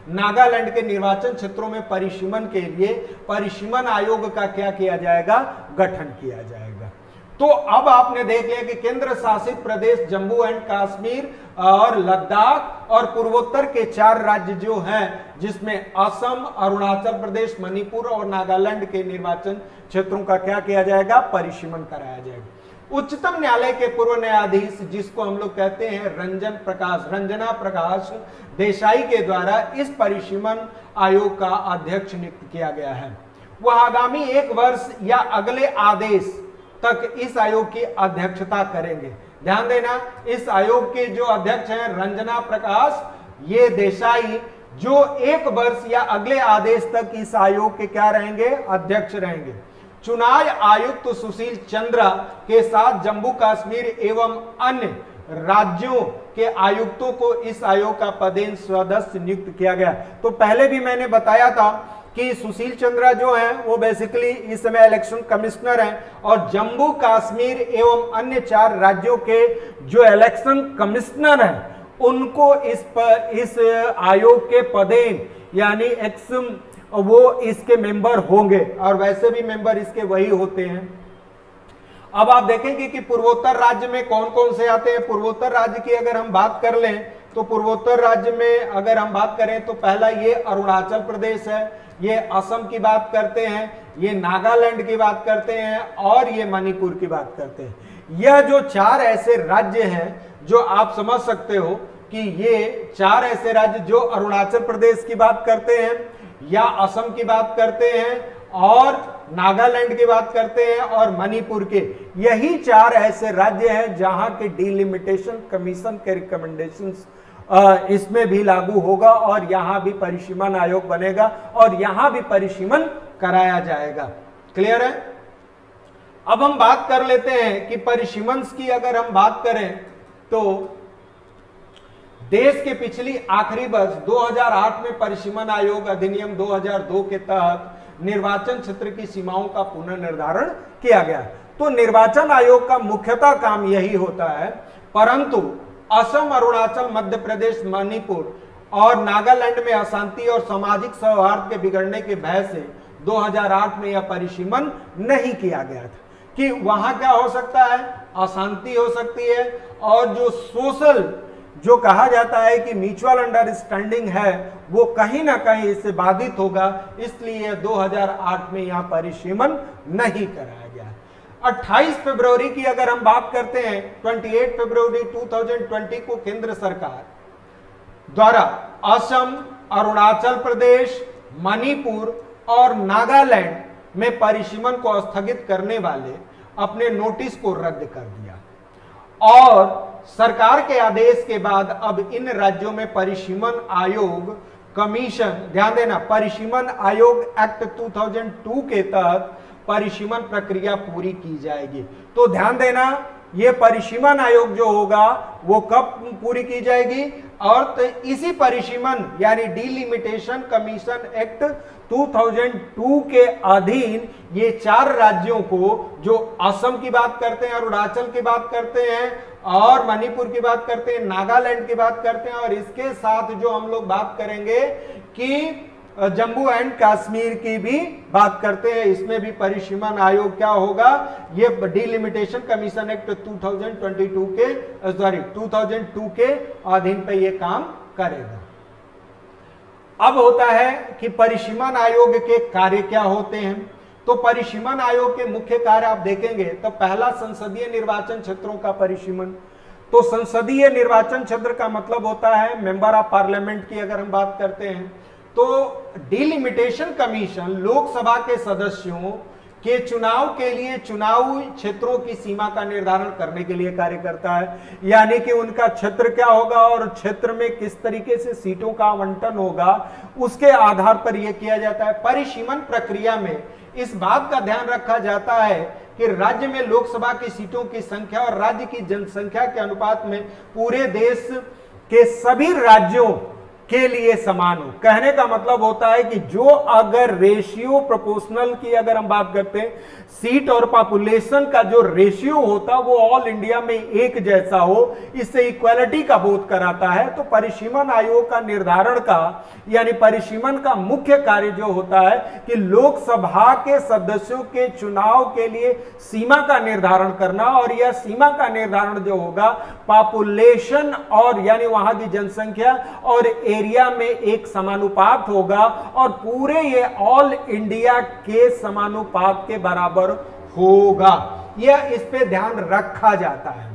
नागालैंड के निर्वाचन क्षेत्रों में परिसीमन के लिए परिसीमन आयोग का क्या किया जाएगा, गठन किया जाएगा। तो अब आपने देख लिया कि केंद्र शासित प्रदेश जम्मू एंड कश्मीर और लद्दाख और पूर्वोत्तर के 4 राज्य जो हैं, जिसमें असम, अरुणाचल प्रदेश, मणिपुर और नागालैंड के निर्वाचन क्षेत्रों का क्या किया जाएगा, परिसीमन कराया जाएगा। उच्चतम न्यायालय के पूर्व न्यायाधीश, जिसको हम लोग कहते हैं रंजना प्रकाश देसाई के द्वारा इस परिसीमन आयोग का अध्यक्ष नियुक्त किया गया है। वह आगामी 1 वर्ष या अगले आदेश तक इस आयोग की अध्यक्षता करेंगे। ध्यान देना, इस आयोग के जो अध्यक्ष हैं रंजना प्रकाश ये देसाई, जो 1 वर्ष या अगले आदेश तक इस आयोग के क्या रहेंगे, अध्यक्ष रहेंगे। चुनाव आयुक्त सुशील चंद्रा के साथ जम्मू कश्मीर एवं अन्य राज्यों के आयुक्तों को इस आयोग का पदेन सदस्य नियुक्त किया गया। तो पहले भी मैंने बताया था कि सुशील चंद्रा जो हैं वो बेसिकली इस समय इलेक्शन कमिश्नर हैं, और जम्मू कश्मीर एवं अन्य 4 राज्यों के जो इलेक्शन कमिश्नर हैं उनको इस आयोग के पदेन यानी वो इसके मेंबर होंगे, और वैसे भी मेंबर इसके वही होते हैं। अब आप देखेंगे कि पूर्वोत्तर राज्य में कौन कौन से आते हैं। पूर्वोत्तर राज्य की अगर हम बात कर लें तो पूर्वोत्तर राज्य में अगर हम बात करें तो पहला ये अरुणाचल प्रदेश है, ये असम की बात करते हैं, ये नागालैंड की बात करते हैं और ये मणिपुर की बात करते हैं। यह जो 4 ऐसे राज्य हैं जो आप समझ सकते हो कि ये 4 ऐसे राज्य जो अरुणाचल प्रदेश की बात करते हैं या असम की बात करते हैं और नागालैंड की बात करते हैं और मणिपुर के, यही 4 ऐसे राज्य हैं जहां के डिलिमिटेशन कमीशन के रिकमेंडेशंस इसमें भी लागू होगा और यहां भी परिसीमन आयोग बनेगा और यहां भी परिसीमन कराया जाएगा। क्लियर है। अब हम बात कर लेते हैं कि परिसीमन की अगर हम बात करें तो देश के पिछली आखिरी वर्ष 2008 में परिसीमन आयोग अधिनियम 2002 के तहत निर्वाचन क्षेत्र की सीमाओं का पुनर्निर्धारण किया गया। तो निर्वाचन आयोग का मुख्यतः काम यही होता है, परंतु असम, अरुणाचल, मध्य प्रदेश, मणिपुर और नागालैंड में अशांति और सामाजिक सौहार्द के बिगड़ने के भय से 2008 में यह परिसीमन नहीं किया गया था कि वहां क्या हो सकता है, अशांति हो सकती है और जो सोशल जो कहा जाता है कि म्यूचुअल अंडरस्टैंडिंग है वो कहीं ना कहीं इससे बाधित होगा, इसलिए 2008 में यहां परिसीमन नहीं कराया गया। 28 फरवरी की अगर हम बात करते हैं, 28 फरवरी 2020 को केंद्र सरकार द्वारा असम, अरुणाचल प्रदेश, मणिपुर और नागालैंड में परिसीमन को स्थगित करने वाले अपने नोटिस को रद्द कर दिया और सरकार के आदेश के बाद अब इन राज्यों में परिसीमन आयोग कमीशन, ध्यान देना, परिसीमन आयोग एक्ट 2002 के तहत परिसीमन प्रक्रिया पूरी की जाएगी। तो ध्यान देना, ये परिसीमन आयोग जो होगा वो कब पूरी की जाएगी, और तो इसी परिसीमन यानी डिलिमिटेशन कमीशन एक्ट 2002 के अधीन ये 4 राज्यों को, जो असम की बात करते हैं, अरुणाचल की बात करते हैं और मणिपुर की बात करते हैं, नागालैंड की बात करते हैं, और इसके साथ जो हम लोग बात करेंगे कि जम्मू एंड कश्मीर की भी बात करते हैं, इसमें भी परिसीमन आयोग क्या होगा, ये डिलिमिटेशन कमीशन एक्ट 2002 के अधीन पे ये काम करेगा। अब होता है कि परिसीमन आयोग के कार्य क्या होते हैं। तो परिसीमन आयोग के मुख्य कार्य आप देखेंगे तो पहला, संसदीय निर्वाचन क्षेत्रों का परिसीमन। तो संसदीय निर्वाचन क्षेत्र का मतलब होता है मेंबर ऑफ पार्लियामेंट की अगर हम बात करते हैं तो डिलिमिटेशन कमीशन लोकसभा के सदस्यों के चुनाव के लिए चुनाव क्षेत्रों की सीमा का निर्धारण करने के लिए कार्य करता है, यानी कि उनका क्षेत्र क्या होगा और क्षेत्र में किस तरीके से सीटों का आवंटन होगा उसके आधार पर यह किया जाता है। परिसीमन प्रक्रिया में इस बात का ध्यान रखा जाता है कि राज्य में लोकसभा की सीटों की संख्या और राज्य की जनसंख्या के अनुपात में पूरे देश के सभी राज्यों के लिए समान हो। कहने का मतलब होता है कि जो अगर रेशियो प्रोपोर्शनल की अगर हम बात करते हैं, सीट और पॉपुलेशन का जो रेशियो होता वो ऑल इंडिया में एक जैसा हो, इससे इक्वालिटी का बोध कराता है। तो परिसीमन आयोग का निर्धारण का यानी परिसीमन का मुख्य कार्य जो होता है कि लोकसभा के सदस्यों के चुनाव के लिए सीमा का निर्धारण करना, और यह सीमा का निर्धारण जो होगा पॉपुलेशन और यानी वहां की जनसंख्या और एरिया में एक समानुपात होगा और पूरे ये ऑल इंडिया के समानुपात के बराबर होगा। यह इस पे ध्यान रखा जाता है।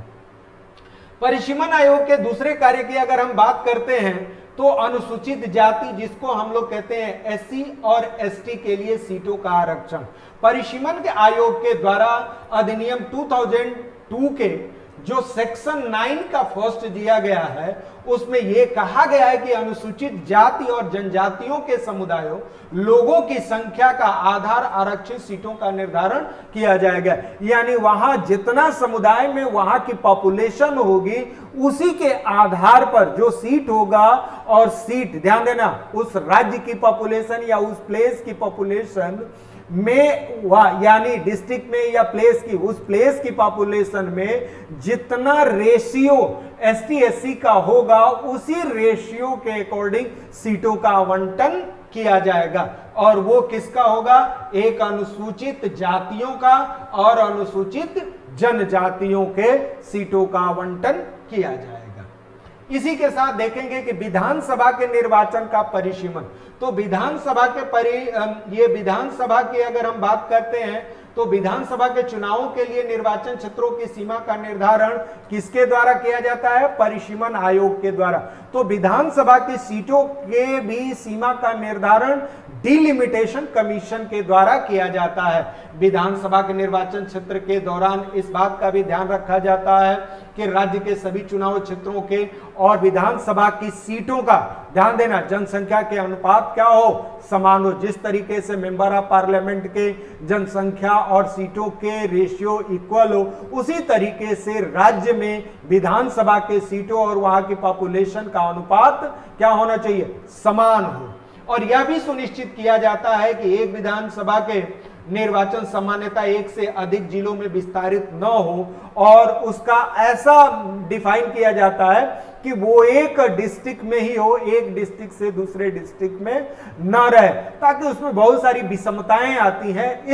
परिसीमन आयोग के दूसरे कार्य की अगर हम बात करते हैं तो अनुसूचित जाति, जिसको हम लोग कहते हैं एससी और एसटी के लिए सीटों का आरक्षण। परिसीमन के आयोग के द्वारा अधिनियम 2002 के जो सेक्शन 9 का फर्स्ट दिया गया है उसमें यह कहा गया है कि अनुसूचित जाति और जनजातियों के समुदायों लोगों की संख्या का आधार आरक्षित सीटों का निर्धारण किया जाएगा, यानी वहां जितना समुदाय में वहां की पॉपुलेशन होगी उसी के आधार पर जो सीट होगा, और सीट ध्यान देना उस राज्य की पॉपुलेशन या उस प्लेस की पॉपुलेशन में यानी डिस्ट्रिक्ट में या प्लेस की उस प्लेस की पॉपुलेशन में जितना रेशियो एसटी एससी का होगा उसी रेशियो के अकॉर्डिंग सीटों का आवंटन किया जाएगा। और वो किसका होगा, एक अनुसूचित जातियों का और अनुसूचित जनजातियों के सीटों का आवंटन किया जाएगा। इसी के साथ देखेंगे कि विधानसभा के निर्वाचन का परिसीमन। तो विधानसभा के ये विधानसभा की अगर हम बात करते हैं तो विधानसभा के चुनावों के लिए निर्वाचन क्षेत्रों की सीमा का निर्धारण किसके द्वारा किया जाता है, परिसीमन आयोग के द्वारा। तो विधानसभा की सीटों के भी सीमा का निर्धारण डिलिमिटेशन कमीशन के द्वारा किया जाता है। विधानसभा के निर्वाचन क्षेत्र के दौरान इस बात का भी ध्यान रखा जाता है कि राज्य के सभी चुनाव क्षेत्रों के और विधानसभा की सीटों का ध्यान देना जनसंख्या के अनुपात क्या हो, समान हो। जिस तरीके से मेंबर ऑफ पार्लियामेंट के जनसंख्या और सीटों के रेशियो इक्वल हो, उसी तरीके से राज्य में विधानसभा के सीटों और वहां की पॉपुलेशन का अनुपात क्या होना चाहिए, समान हो। और यह भी सुनिश्चित किया जाता है कि एक विधानसभा के निर्वाचन सामान्यता एक से अधिक जिलों में विस्तारित न हो, और उसका ऐसा डिफाइन किया जाता है कि वो एक डिस्ट्रिक्ट में ही हो, एक डिस्ट्रिक्ट से दूसरे डिस्ट्रिक्ट में न रहे, ताकि उसमें बहुत सारी विषमताएं आती हैं।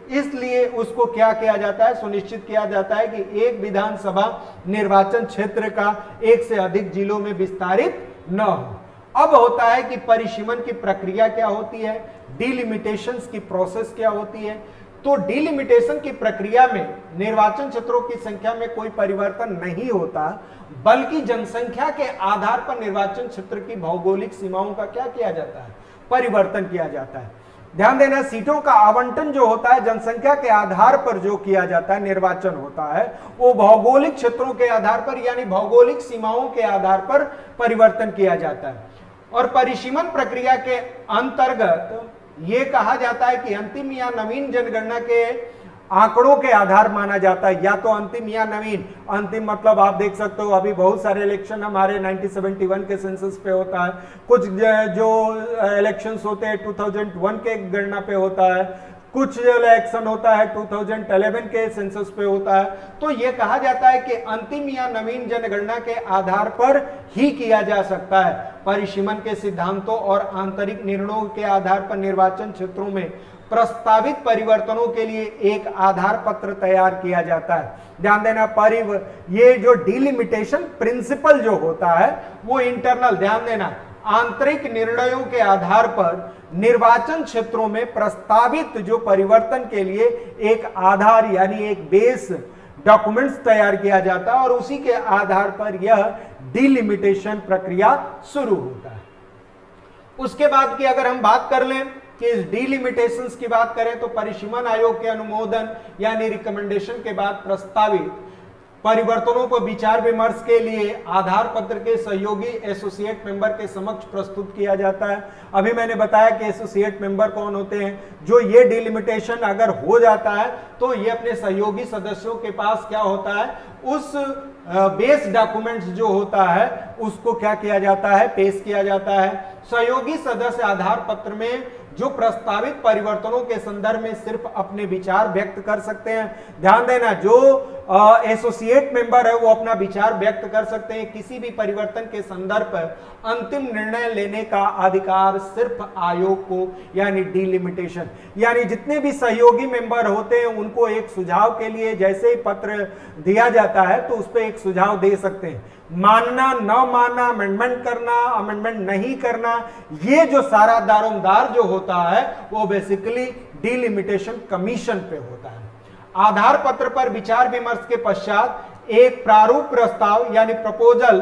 इसलिए उसको क्या किया जाता है, सुनिश्चित किया जाता है कि एक विधानसभा निर्वाचन क्षेत्र का एक से अधिक जिलों में विस्तारित न हो। अब होता है कि परिसीमन की प्रक्रिया क्या होती है, डिलिमिटेशंस की प्रोसेस क्या होती है। तो डिलिमिटेशन की प्रक्रिया में निर्वाचन क्षेत्रों की संख्या में कोई परिवर्तन नहीं होता, बल्कि जनसंख्या के आधार पर निर्वाचन क्षेत्र की भौगोलिक सीमाओं का क्या किया जाता है, परिवर्तन किया जाता है। ध्यान देना, सीटों का आवंटन जो होता है जनसंख्या के आधार पर जो किया जाता है, निर्वाचन होता है, वो भौगोलिक क्षेत्रों के आधार पर यानी भौगोलिक सीमाओं के आधार पर परिवर्तन किया जाता है। और परिसीमन प्रक्रिया के अंतर्गत ये कहा जाता है कि अंतिम या नवीन जनगणना के आंकड़ों के आधार माना जाता है, या तो अंतिम या नवीन। अंतिम मतलब आप देख सकते हो अभी बहुत सारे इलेक्शन हमारे 1971 के सेंसस पे होता है, कुछ जो इलेक्शंस होते हैं 2001 के गणना पे होता है, कुछ इलेक्शन होता है 2011 के सेंसस पे होता है। तो ये कहा जाता है कि अंतिम या नवीन जनगणना के आधार पर ही किया जा सकता है। परिसीमन के सिद्धांतों और आंतरिक निर्णयों के आधार पर निर्वाचन क्षेत्रों में प्रस्तावित परिवर्तनों के लिए एक आधार पत्र तैयार किया जाता है। ध्यान देना, ये जो डिलिमिटेशन प्रिंसिपल जो होता है वो इंटरनल, ध्यान देना, आंतरिक निर्णयों के आधार पर निर्वाचन क्षेत्रों में प्रस्तावित जो परिवर्तन के लिए एक आधार यानी एक बेस डॉक्यूमेंट्स तैयार किया जाता है, और उसी के आधार पर यह डिलिमिटेशन प्रक्रिया शुरू होता है। उसके बाद की अगर हम बात कर लें कि इस डिलिमिटेशंस की बात करें, तो परिसीमन आयोग के अनुमोदन यानी रिकमेंडेशन के बाद प्रस्तावित परिवर्तनों को विचार विमर्श के लिए आधार पत्र के सहयोगी एसोसिएट मेंबर के समक्ष प्रस्तुत किया जाता है। अभी मैंने बताया कि एसोसिएट मेंबर कौन होते हैं, जो ये डिलिमिटेशन अगर हो जाता है तो ये अपने सहयोगी सदस्यों के पास क्या होता है, उस बेस डॉक्यूमेंट्स जो होता है उसको क्या किया जाता है, पेश किया जाता है। सहयोगी सदस्य आधार पत्र में जो प्रस्तावित परिवर्तनों के संदर्भ में सिर्फ अपने विचार व्यक्त कर सकते हैं। ध्यान देना, जो एसोसिएट मेंबर है वो अपना विचार व्यक्त कर सकते हैं। किसी भी परिवर्तन के संदर्भ पर अंतिम निर्णय लेने का अधिकार सिर्फ आयोग को, यानी डिलिमिटेशन, यानी जितने भी सहयोगी मेंबर होते हैं उनको एक सुझाव के लिए जैसे ही पत्र दिया जाता है तो उस पर एक सुझाव दे सकते हैं। मानना, न मानना, अमेंडमेंट करना, अमेंडमेंट नहीं करना, ये जो सारा दारोमदार जो होता है वो बेसिकली डिलिमिटेशन कमीशन पे होता है। आधार पत्र पर विचार विमर्श के पश्चात एक प्रारूप प्रस्ताव यानी प्रपोजल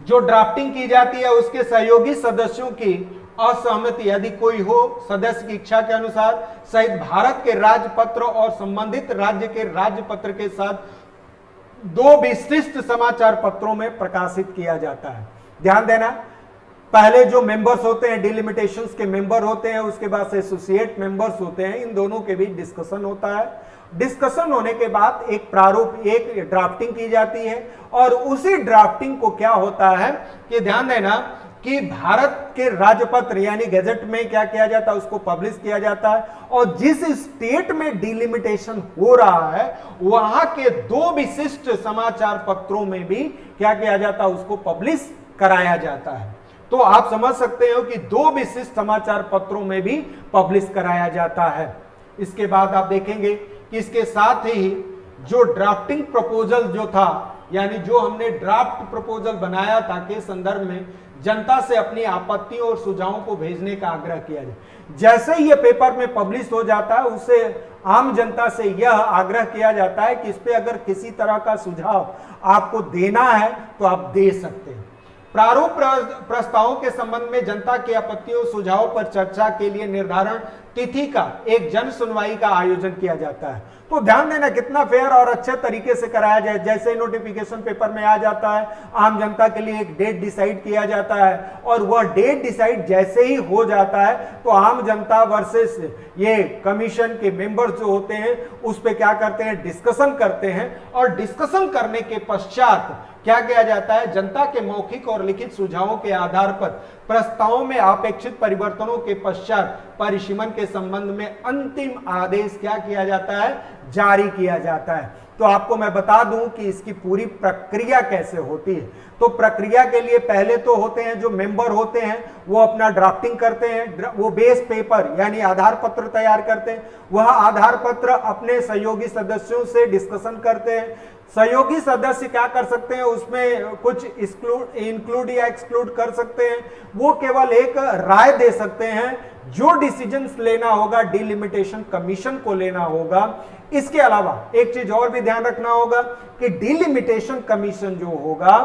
जो ड्राफ्टिंग की जाती है, उसके सहयोगी सदस्यों की असहमति यदि कोई हो, सदस्य की इच्छा के अनुसार सहित भारत के राजपत्र और संबंधित राज्य के राज्यपत्र के साथ 2 विशिष्ट समाचार पत्रों में प्रकाशित किया जाता है। ध्यान देना, पहले जो मेंबर्स होते हैं डिलिमिटेशंस के मेंबर होते हैं, उसके बाद से एसोसिएट मेंबर्स होते हैं, इन दोनों के बीच डिस्कशन होता है। डिस्कशन होने के बाद एक प्रारूप, एक ड्राफ्टिंग की जाती है, और उसी ड्राफ्टिंग को क्या होता है कि ध्यान देना कि भारत के राजपत्र यानी गैजेट में क्या किया जाता है, उसको पब्लिश किया जाता है, और जिस स्टेट में डिलिमिटेशन हो रहा है वहां के 2 विशिष्ट समाचार पत्रों में भी क्या किया जाता है, उसको पब्लिश कराया जाता है। तो आप समझ सकते हो कि 2 विशिष्ट समाचार पत्रों में भी पब्लिश कराया जाता है। इसके बाद आप देखेंगे कि इसके साथ ही जो ड्राफ्टिंग प्रपोजल जो था, यानी जो हमने ड्राफ्ट प्रपोजल बनाया था के संदर्भ में जनता से अपनी आपत्तियों और सुझावों को भेजने का आग्रह किया जाए। जैसे ही ये पेपर में पब्लिश हो जाता है उससे आम जनता से यह आग्रह किया जाता है कि इस पे अगर किसी तरह का सुझाव आपको देना है तो आप दे सकते हैं। प्रारूप प्रस्तावों के संबंध में जनता की आपत्तियों सुझावों पर चर्चा के लिए निर्धारण तिथि का एक जन सुनवाई का आयोजन किया जाता है। तो ध्यान देना कितना फेयर और अच्छे तरीके से कराया जाए। जैसे नोटिफिकेशन पेपर में आ जाता है, आम जनता के लिए एक डेट डिसाइड किया जाता है, और वह डेट डिसाइड जैसे ही हो जाता है तो आम जनता वर्सेस ये कमीशन के मेंबर्स जो होते हैं उस पर क्या करते हैं, डिस्कशन करते हैं, और डिस्कशन करने के पश्चात क्या किया जाता है, जनता के मौखिक और लिखित सुझावों के आधार पर प्रस्तावों में अपेक्षित परिवर्तनों के पश्चात परिसीमन के संबंध में अंतिम आदेश क्या किया जाता है, जारी किया जाता है। तो आपको मैं बता दूं कि इसकी पूरी प्रक्रिया कैसे होती है। तो प्रक्रिया के लिए पहले तो होते हैं जो मेंबर होते हैं वो अपना ड्राफ्टिंग करते हैं, वो बेस पेपर यानी आधार पत्र तैयार करते हैं। वह आधार पत्र अपने सहयोगी सदस्यों से डिस्कशन करते हैं। सहयोगी सदस्य क्या कर सकते हैं, उसमें कुछ इंक्लूड या एक्सक्लूड कर सकते हैं। वो केवल एक राय दे सकते हैं। जो डिसीजंस लेना होगा डिलिमिटेशन कमीशन को लेना होगा। इसके अलावा एक चीज और भी ध्यान रखना होगा कि डिलिमिटेशन कमीशन जो होगा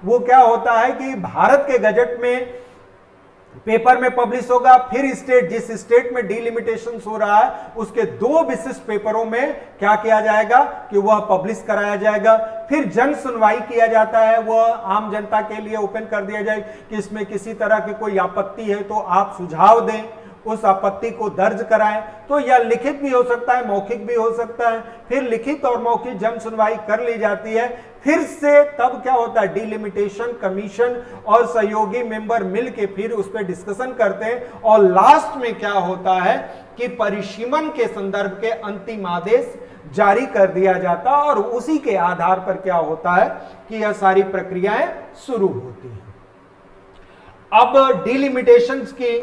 वो क्या होता है कि भारत के गजट में पेपर में पब्लिश होगा, फिर स्टेट जिस स्टेट में डिलिमिटेशन हो रहा है उसके 2 विशिष्ट पेपरों में क्या किया जाएगा कि वह पब्लिश कराया जाएगा। फिर जन सुनवाई किया जाता है, वह आम जनता के लिए ओपन कर दिया जाए कि इसमें किसी तरह की कोई आपत्ति है तो आप सुझाव दें, उस आपत्ति को दर्ज कराएं। तो यह लिखित भी हो सकता है, मौखिक भी हो सकता है। फिर लिखित और मौखिक जन सुनवाई कर ली जाती है। फिर से तब क्या होता है, डिलिमिटेशन कमीशन और सहयोगी मेंबर मिलके फिर उस पर डिस्कशन करते हैं और लास्ट में क्या होता है कि परिसीमन के संदर्भ के अंतिम आदेश जारी कर दिया जाता है और उसी के आधार पर क्या होता है कि यह सारी प्रक्रियाएं शुरू होती हैं। अब डिलिमिटेशन की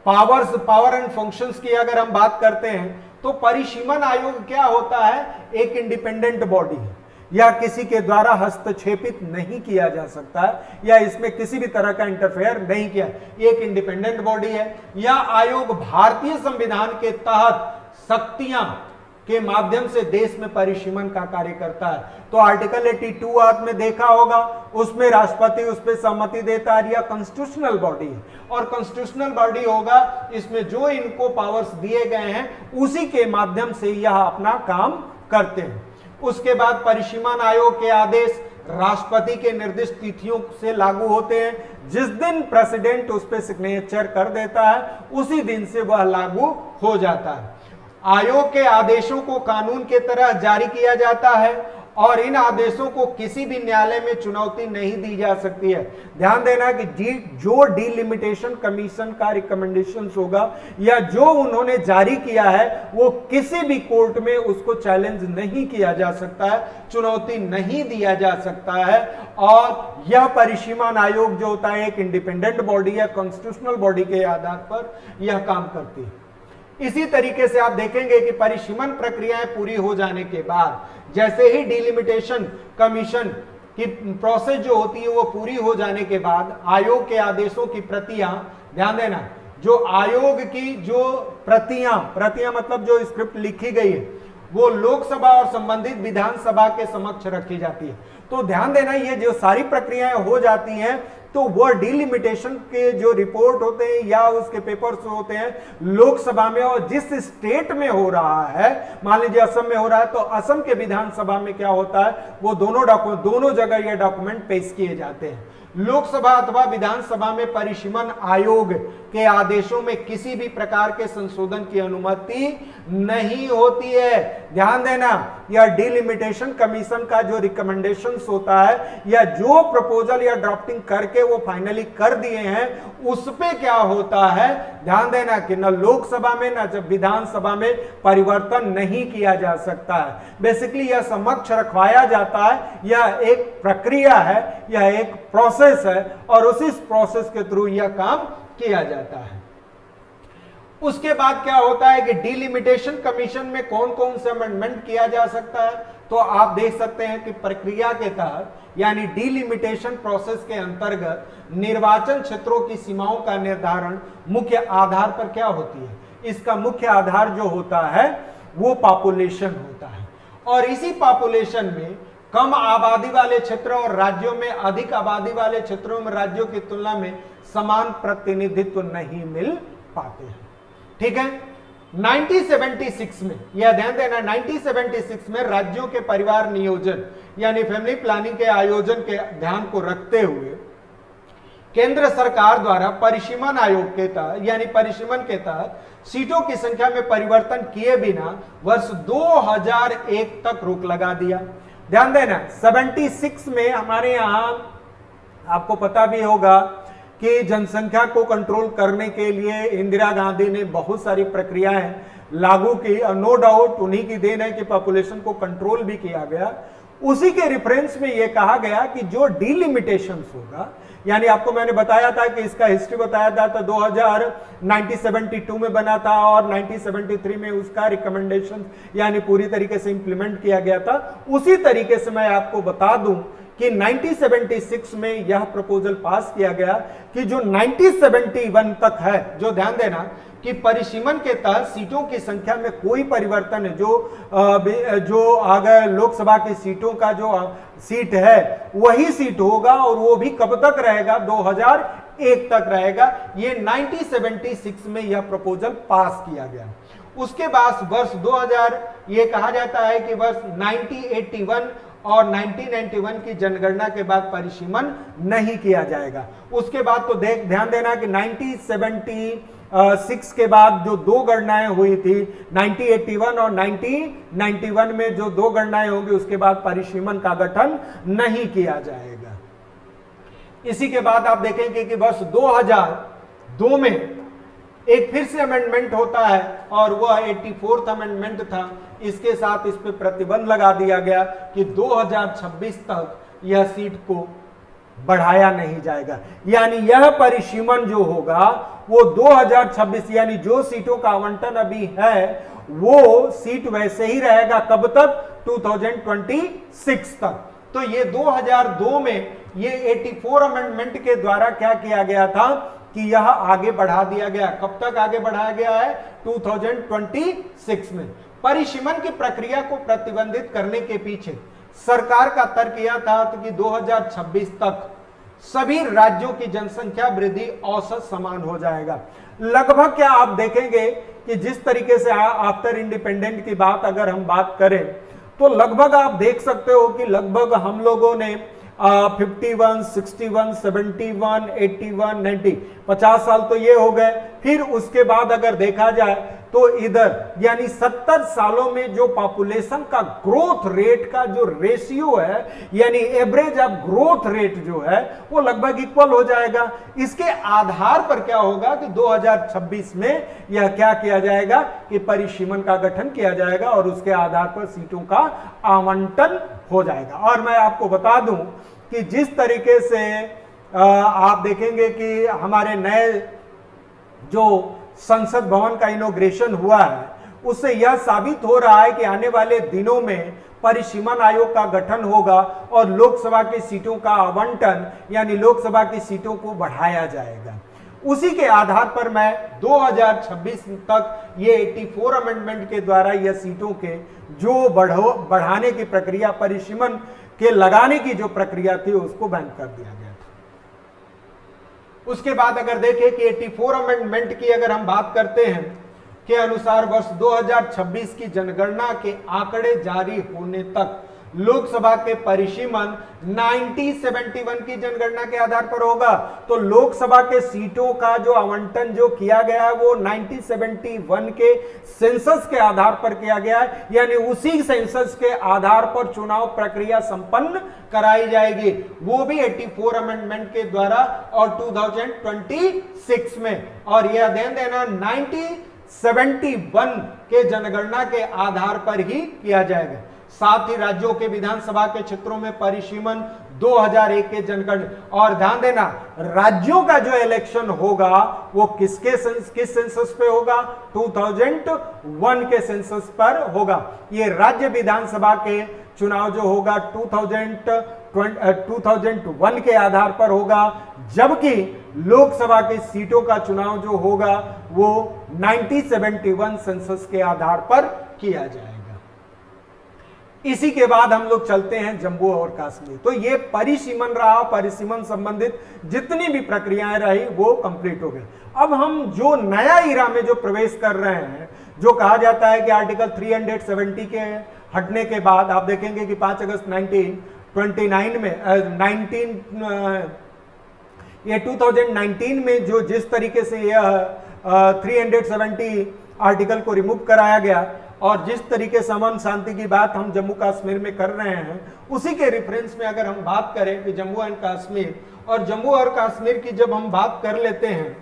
पावर एंड फंक्शंस की अगर हम बात करते हैं तो परिसीमन आयोग क्या होता है, एक इंडिपेंडेंट बॉडी है या किसी के द्वारा हस्तक्षेपित नहीं किया जा सकता है या इसमें किसी भी तरह का इंटरफेयर नहीं किया, एक इंडिपेंडेंट बॉडी है। यह आयोग भारतीय संविधान के तहत शक्तियां के माध्यम से देश में परिसीमन का कार्य करता है। तो आर्टिकल 82 आपने देखा होगा, उसमें राष्ट्रपति उस पर सहमति देता है। यह कॉन्स्टिट्यूशनल बॉडी है और कॉन्स्टिट्यूशनल बॉडी होगा, इसमें जो इनको पावर्स दिए गए हैं उसी के माध्यम से यह अपना काम करते हैं। उसके बाद परिसीमन आयोग के आदेश राष्ट्रपति के निर्दिष्ट तिथियों से लागू होते हैं। जिस दिन प्रेसिडेंट उस पर सिग्नेचर कर देता है उसी दिन से वह लागू हो जाता है। आयोग के आदेशों को कानून के तरह जारी किया जाता है और इन आदेशों को किसी भी न्यायालय में चुनौती नहीं दी जा सकती है। ध्यान देना कि जो डिलिमिटेशन कमीशन का रिकमेंडेशंस होगा या जो उन्होंने जारी किया है वो किसी भी कोर्ट में उसको चैलेंज नहीं किया जा सकता है, चुनौती नहीं दिया जा सकता है। और यह परिसीमन आयोग जो होता है एक इंडिपेंडेंट बॉडी या कॉन्स्टिट्यूशनल बॉडी के आधार पर यह काम करती है। इसी तरीके से आप देखेंगे कि परिसीमन प्रक्रियाएं पूरी हो जाने के बाद जैसे ही डिलिमिटेशन कमीशन की प्रोसेस जो होती है वो पूरी हो जाने के बाद आयोग के आदेशों की प्रतियां, ध्यान देना, जो आयोग की जो प्रतियां मतलब जो स्क्रिप्ट लिखी गई है वो लोकसभा और संबंधित विधानसभा के समक्ष रखी जाती है। तो ध्यान देना ये जो सारी प्रक्रियाएं हो जाती हैं तो वह डिलिमिटेशन के जो रिपोर्ट होते हैं या उसके पेपर्स होते हैं लोकसभा में, और जिस स्टेट में हो रहा है, मान लीजिए असम में हो रहा है तो असम के विधानसभा में क्या होता है वो दोनों जगह ये डॉक्यूमेंट पेश किए जाते हैं। लोकसभा अथवा विधानसभा में परिसीमन आयोग के आदेशों में किसी भी प्रकार के संशोधन की अनुमति नहीं होती है। ध्यान देना, यह डिलिमिटेशन कमीशन का जो रिकमेंडेशंस होता है या जो प्रपोजल या ड्राफ्टिंग करके वो फाइनली कर दिए हैं उस पे क्या होता है, ध्यान देना कि न लोकसभा में न जब विधानसभा में परिवर्तन नहीं किया जा सकता है। बेसिकली यह समक्ष रखवाया जाता है, यह एक प्रक्रिया है, यह एक प्रोसेस है और उसी प्रोसेस के थ्रू यह काम किया जाता है। उसके बाद क्या होता है कि डिलिमिटेशन कमीशन में कौन कौन से अमेंडमेंट किया जा सकता है, तो आप देख सकते हैं कि प्रक्रिया के तहत यानी डिलिमिटेशन प्रोसेस के अंतर्गत निर्वाचन क्षेत्रों की सीमाओं का निर्धारण मुख्य आधार पर क्या होती है, इसका मुख्य आधार जो होता है वो पॉपुलेशन होता है और इसी पॉपुलेशन में कम आबादी वाले क्षेत्र और राज्यों में अधिक आबादी वाले क्षेत्रों में राज्यों की तुलना में समान प्रतिनिधित्व नहीं मिल पाते हैं। ठीक है, 1976 में यह ध्यान देना, 1976 में राज्यों के परिवार नियोजन यानी फैमिली प्लानिंग के आयोजन के ध्यान को रखते हुए केंद्र सरकार द्वारा परिसीमन आयोग के तहत यानी परिसीमन के तहत सीटों की संख्या में परिवर्तन किए बिना वर्ष 2001 तक रोक लगा दिया। ध्यान देना, 76 में हमारे यहां आपको पता भी होगा कि जनसंख्या को कंट्रोल करने के लिए इंदिरा गांधी ने बहुत सारी प्रक्रियाएं लागू की। नो डाउट उन्हीं की देन है कि पॉपुलेशन को कंट्रोल भी किया गया। उसी के रेफरेंस में यह कहा गया कि जो डिलिमिटेशंस होगा, यानी आपको मैंने बताया था कि इसका हिस्ट्री बताया था, तो 1972 में बना था और 1973 में उसका रिकमेंडेशन यानी पूरी तरीके से इंप्लीमेंट किया गया था। उसी तरीके से मैं आपको बता दूं कि 1976 में यह प्रपोजल पास किया गया कि जो 1971 तक है, जो ध्यान देना कि परिसीमन के तहत सीटों की संख्या में कोई परिवर्तन है, जो अगर लोकसभा की सीटों का जो सीट है वही सीट होगा और वो भी कब तक रहेगा, 2001 तक रहेगा। ये 1976 में यह प्रपोजल पास किया गया। उसके बाद वर्ष 2000 ये कहा जाता है कि वर्ष 1981 और 1991 की जनगणना के बाद परिसीमन नहीं किया जाएगा। उसके बाद तो ध्यान देना कि 1976 के बाद जो दो गणनाएं हुई थी, 1981 और 1991 में जो दो गणनाएं होंगी, उसके बाद परिसीमन का गठन नहीं किया जाएगा। इसी के बाद आप देखेंगे कि वर्ष 2002 में एक फिर से अमेंडमेंट होता है और वह 84th अमेंडमेंट था। इसके साथ इस पे प्रतिबंध लगा दिया गया कि 2026 तक यह सीट को बढ़ाया नहीं जाएगा। यानी यह परिसीमन जो होगा वो 2026, यानी जो सीटों का आवंटन अभी है वो सीट वैसे ही रहेगा। कब तक? 2026 तक। तो ये 2002 में ये 84 अमेंडमेंट के द्वारा क्या किया गया था कि यह आगे बढ़ा दिया गया। कब तक आगे बढ़ाया गया है? 2026 में। परिसीमन की प्रक्रिया को प्रतिबंधित करने के पीछे सरकार का तर्क यह था कि 2026 तक सभी राज्यों की जनसंख्या वृद्धि औसत समान हो जाएगा। लगभग क्या आप देखेंगे कि जिस तरीके से आफ्टर इंडिपेंडेंट की बात अगर हम बात करें तो लगभग आप देख सकते हो कि लगभग हम लोगों ने 51, 61, 71, 81, 90, 50 साल तो ये हो गए। फिर उसके बाद अगर देखा जाए तो इधर यानी 70 सालों में जो पॉपुलेशन का ग्रोथ रेट का जो रेशियो है, यानी एवरेज ऑफ ग्रोथ रेट जो है वो लगभग इक्वल हो जाएगा। इसके आधार पर क्या होगा कि 2026 में यह क्या किया जाएगा कि परिसीमन का गठन किया जाएगा और उसके आधार पर सीटों का आवंटन हो जाएगा। और मैं आपको बता दूं कि जिस तरीके से आप देखेंगे कि हमारे नए जो संसद भवन का इनॉग्रेशन हुआ है उससे यह साबित हो रहा है कि आने वाले दिनों में परिसीमन आयोग का गठन होगा और लोकसभा की सीटों का आवंटन यानी लोकसभा की सीटों को बढ़ाया जाएगा। उसी के आधार पर मैं 2026 तक ये 84 अमेंडमेंट के द्वारा यह सीटों के जो बढ़ाने की प्रक्रिया, परिसीमन के लगाने की जो प्रक्रिया थी उसको बैन कर दिया गया था। उसके बाद अगर देखें कि 84 अमेंडमेंट की अगर हम बात करते हैं के अनुसार वर्ष 2026 की जनगणना के आंकड़े जारी होने तक लोकसभा के परिसीमन 1971 की जनगणना के आधार पर होगा। तो लोकसभा के सीटों का जो आवंटन जो किया गया है वो 1971 के सेंसस के आधार पर किया गया है, यानी उसी सेंसस के आधार पर चुनाव प्रक्रिया संपन्न कराई जाएगी, वो भी 84 अमेंडमेंट के द्वारा और 2026 में। और यह ध्यान देना 1971 के जनगणना के आधार पर ही किया जाएगा। साथ ही राज्यों के विधानसभा के क्षेत्रों में परिसीमन 2001 के जनगणना। और ध्यान देना राज्यों का जो इलेक्शन होगा वो किस सेंसस पे होगा? 2001 के सेंसस पर होगा। ये राज्य विधानसभा के चुनाव जो होगा 2001 के आधार पर होगा, जबकि लोकसभा की सीटों का चुनाव जो होगा वो 1971 सेंसस के आधार पर किया जाएगा। इसी के बाद हम लोग चलते हैं जम्मू और कश्मीर। तो ये परिसीमन रहा, परिसीमन संबंधित जितनी भी प्रक्रियाएं रही वो कंप्लीट हो गई। अब हम जो नया इरा में जो प्रवेश कर रहे हैं, जो कहा जाता है कि आर्टिकल 370 के हटने के बाद आप देखेंगे कि 5 अगस्त 2019 में जो जिस तरीके से यह 370 आर्टिकल को रिमूव कराया गया और जिस तरीके से अमन शांति की बात हम जम्मू कश्मीर में कर रहे हैं, उसी के रेफरेंस में अगर हम बात करें कि जम्मू एंड कश्मीर, और जम्मू और कश्मीर की जब हम बात कर लेते हैं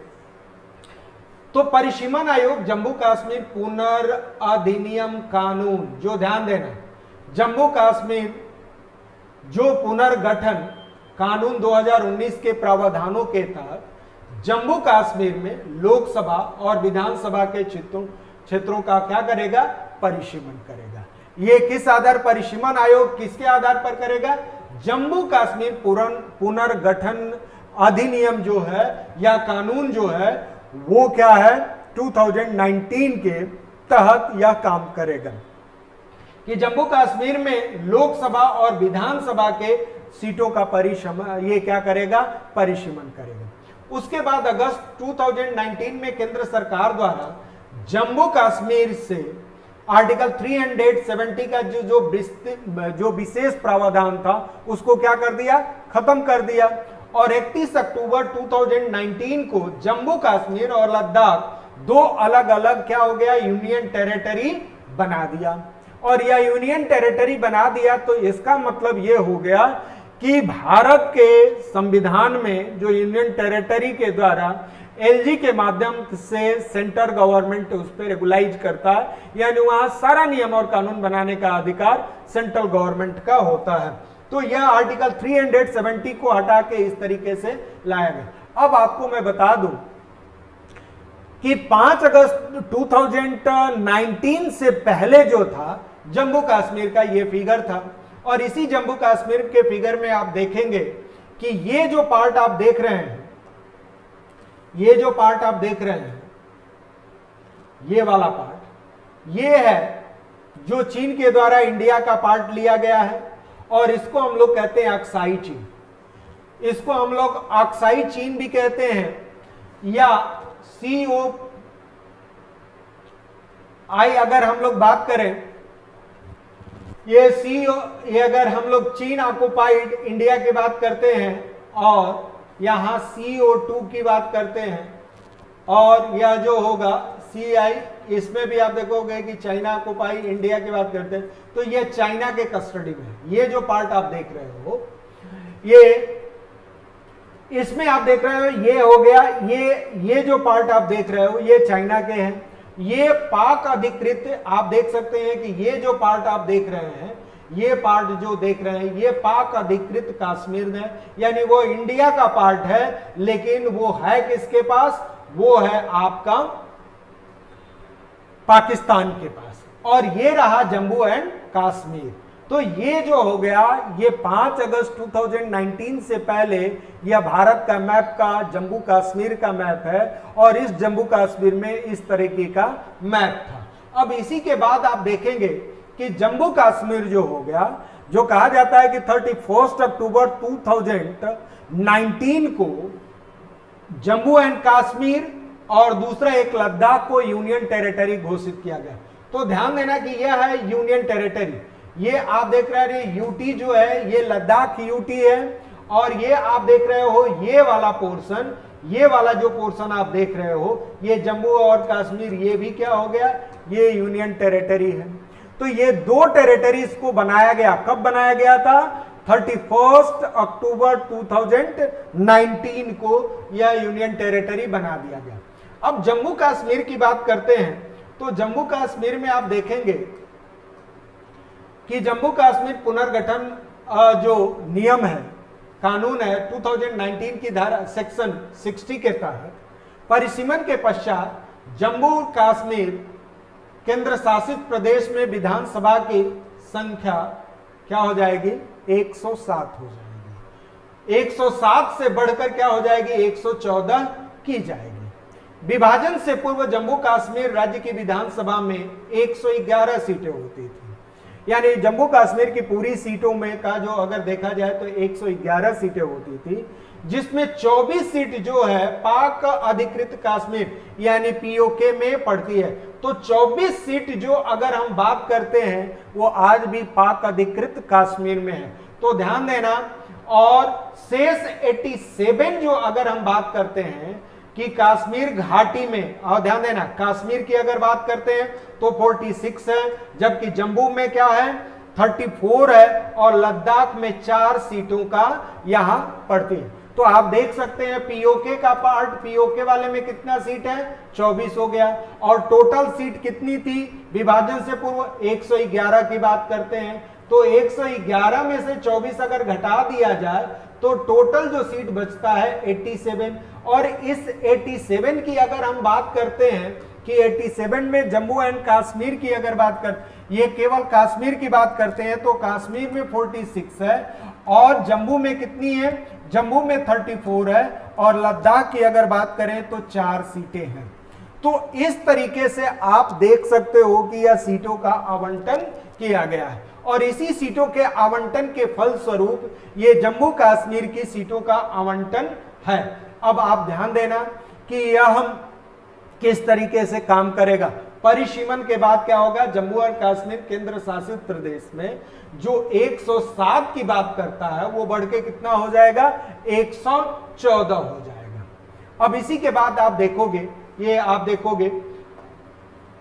तो परिसीमन आयोग जम्मू कश्मीर पुनर्अधिनियम कानून, जो ध्यान देना, जम्मू कश्मीर जो पुनर्गठन कानून 2019 के प्रावधानों के तहत जम्मू कश्मीर में लोकसभा और विधानसभा के क्षेत्रों का क्या करेगा, परिसीमन करेगा। ये किस आधार, परिसीमन आयोग किसके आधार पर करेगा, जम्मू कश्मीर पुनर्गठन अधिनियम जो है या कानून जो है वो क्या है 2019 के तहत यह काम करेगा कि जम्मू कश्मीर में लोकसभा और विधानसभा के सीटों का ये क्या करेगा, परिसीमन करेगा। उसके बाद अगस्त 2019 में केंद्र सरकार द्वारा जम्मू कश्मीर से आर्टिकल 370 का जो विशेष प्रावधान था उसको क्या कर दिया, खत्म कर दिया, और 31 अक्टूबर 2019 को जम्मू कश्मीर और लद्दाख दो अलग अलग क्या हो गया, यूनियन टेरिटरी बना दिया। और यह यूनियन टेरिटरी बना दिया तो इसका मतलब यह हो गया कि भारत के संविधान में जो यूनियन टेरिटरी के द्वारा एलजी के माध्यम से सेंट्रल गवर्नमेंट उस पर रेगुलाइज करता है, यानी वहां सारा नियम और कानून बनाने का अधिकार सेंट्रल गवर्नमेंट का होता है। तो यह आर्टिकल 370 को हटा के इस तरीके से लाया गया। अब आपको मैं बता दूं कि 5 अगस्त 2019 से पहले जो था जम्मू कश्मीर का ये फिगर था, और इसी जम्मू कश्मीर के फिगर में आप देखेंगे कि ये जो पार्ट आप देख रहे हैं, ये जो पार्ट आप देख रहे हैं, ये वाला पार्ट, ये है जो चीन के द्वारा इंडिया का पार्ट लिया गया है, और इसको हम लोग कहते हैं अक्साई चीन। इसको हम लोग अक्साई चीन भी कहते हैं, या COI अगर हम लोग बात करें, ये अगर हम लोग चीन ऑक्युपाइड इंडिया की बात करते हैं, और यहां CO2 की बात करते हैं, और यह जो होगा CI, इसमें भी आप देखोगे कि चाइना ऑक्युपाई इंडिया की बात करते हैं, तो ये चाइना के कस्टडी में है। ये जो पार्ट आप देख रहे हो, ये इसमें आप देख रहे हो, ये हो गया, ये जो पार्ट आप देख रहे हो ये चाइना के हैं। ये पाक अधिकृत, आप देख सकते हैं कि ये जो पार्ट आप देख रहे हैं, ये पार्ट जो देख रहे हैं, ये पाक अधिकृत कश्मीर है, यानी वो इंडिया का पार्ट है, लेकिन वो है किसके पास, वो है आपका पाकिस्तान के पास। और ये रहा जम्मू एंड कश्मीर। तो ये जो हो गया, ये 5 अगस्त 2019 से पहले यह भारत का मैप का जम्मू कश्मीर का मैप है, और इस जम्मू कश्मीर में इस तरीके का मैप था। अब इसी के बाद आप देखेंगे कि जम्मू कश्मीर जो हो गया, जो कहा जाता है कि 31 अक्टूबर 2019 को जम्मू एंड कश्मीर और दूसरा एक लद्दाख को यूनियन टेरिटरी घोषित किया गया। तो ध्यान देना कि यह है यूनियन टेरिटरी। ये आप देख रहे हैं यूटी जो है, ये लद्दाख यूटी है, और ये आप देख रहे हो ये वाला पोर्शन, ये वाला जो पोर्शन आप देख रहे हो, ये जम्मू और कश्मीर, ये भी क्या हो गया, ये यूनियन टेरिटरी है। तो ये दो टेरिटरीज को बनाया गया। कब बनाया गया था, 31 अक्टूबर 2019 को यह यूनियन टेरिटरी बना दिया गया। अब जम्मू कश्मीर की बात करते हैं, तो जम्मू कश्मीर में आप देखेंगे कि जम्मू कश्मीर पुनर्गठन जो नियम है, कानून है 2019 की धारा सेक्शन 60 के तहत परिसीमन के पश्चात जम्मू कश्मीर केंद्र शासित प्रदेश में विधानसभा की संख्या क्या हो जाएगी, 107 हो जाएगी। 107 से बढ़कर क्या हो जाएगी, 114 की जाएगी। विभाजन से पूर्व जम्मू कश्मीर राज्य की विधानसभा में 111 सीटें होती थी, यानी जम्मू कश्मीर की पूरी सीटों में का जो अगर देखा जाए तो 111 सीटें होती थी, जिसमें 24 सीट जो है पाक अधिकृत कश्मीर यानी POK में पड़ती है। तो 24 सीट जो अगर हम बात करते हैं वो आज भी पाक अधिकृत कश्मीर में है, तो ध्यान देना। और शेष 87 जो अगर हम बात करते हैं कि कश्मीर घाटी में, और ध्यान देना कश्मीर की अगर बात करते हैं तो 46 है, जबकि जम्मू में क्या है 34 है, और लद्दाख में 4 सीटों का यहां पड़ती है। तो आप देख सकते हैं पीओके का पार्ट, पीओके वाले में कितना सीट है 24 हो गया, और टोटल सीट कितनी थी विभाजन से पूर्व 111 की बात करते हैं, तो 111 में से 24 अगर घटा दिया जाए तो टोटल जो सीट बचता है 87, और इस 87 की अगर हम बात करते हैं कि 87 में जम्मू एंड कश्मीर की अगर बात कर, ये केवल कश्मीर की बात करते हैं तो कश्मीर में 46 है, और जम्मू में कितनी है, जम्मू में 34 है, और लद्दाख की अगर बात करें तो 4 सीटें हैं। तो इस तरीके से आप देख सकते हो कि यह सीटों का आवंटन किया गया है, और इसी सीटों के आवंटन के फलस्वरूप ये जम्मू कश्मीर की सीटों का आवंटन है। अब आप ध्यान देना कि यह हम किस तरीके से काम करेगा। परिसीमन के बाद क्या होगा, जम्मू और कश्मीर केंद्र शासित प्रदेश में जो 107 की बात करता है वो बढ़ के कितना हो जाएगा 114 हो जाएगा। अब इसी के बाद आप देखोगे, ये आप देखोगे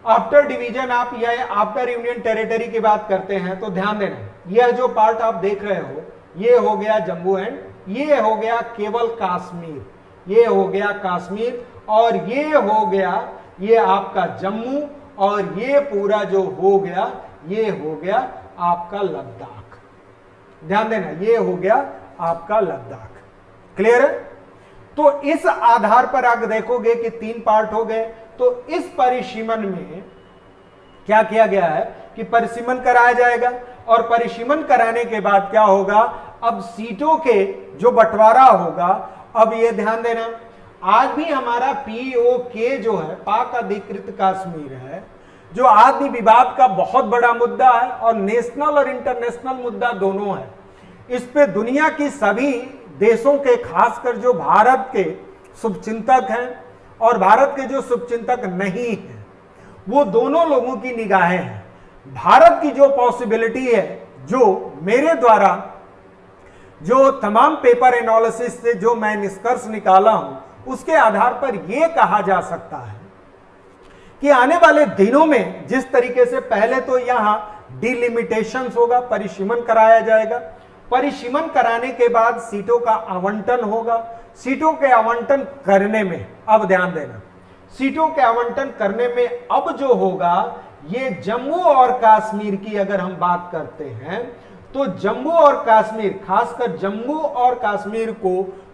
आफ्टर डिवीजन, आप यह आफ्टर यूनियन टेरिटरी की बात करते हैं तो ध्यान देना यह जो पार्ट आप देख रहे हो ये हो गया जम्मू एंड ये हो गया केवल कश्मीर, ये हो गया कश्मीर, और ये हो गया ये आपका जम्मू, और ये पूरा जो हो गया ये हो गया आपका लद्दाख। ध्यान देना ये हो गया आपका लद्दाख। क्लियर है? तो इस आधार पर आप देखोगे कि 3 पार्ट हो गए। तो इस परिसीमन में क्या किया गया है कि परिसीमन कराया जाएगा, और परिसीमन कराने के बाद क्या होगा, अब सीटों के जो बंटवारा होगा, अब ये ध्यान देना आज भी हमारा पीओके जो है पाक अधिकृत कश्मीर है, जो आदि विवाद का बहुत बड़ा मुद्दा है और नेशनल और इंटरनेशनल मुद्दा दोनों है। इस पे दुनिया की सभी देशों के, खासकर जो भारत के शुभचिंतक हैं और भारत के जो शुभचिंतक नहीं हैं, वो दोनों लोगों की निगाहें हैं। भारत की जो पॉसिबिलिटी है, जो मेरे द्वारा जो तमाम पेपर एनालिसिस से जो मैं निष्कर्ष निकाला हूं, उसके आधार पर यह कहा जा सकता है कि आने वाले दिनों में जिस तरीके से पहले तो यहां डिलिमिटेशन होगा, परिसीमन कराया जाएगा, परिसीमन कराने के बाद सीटों का आवंटन होगा। सीटों के आवंटन करने में, अब ध्यान देना, सीटों के आवंटन करने में अब जो होगा ये जम्मू और कश्मीर की अगर हम बात करते हैं तो जम्मू और कश्मीर, खासकर जम्मू और कश्मीर को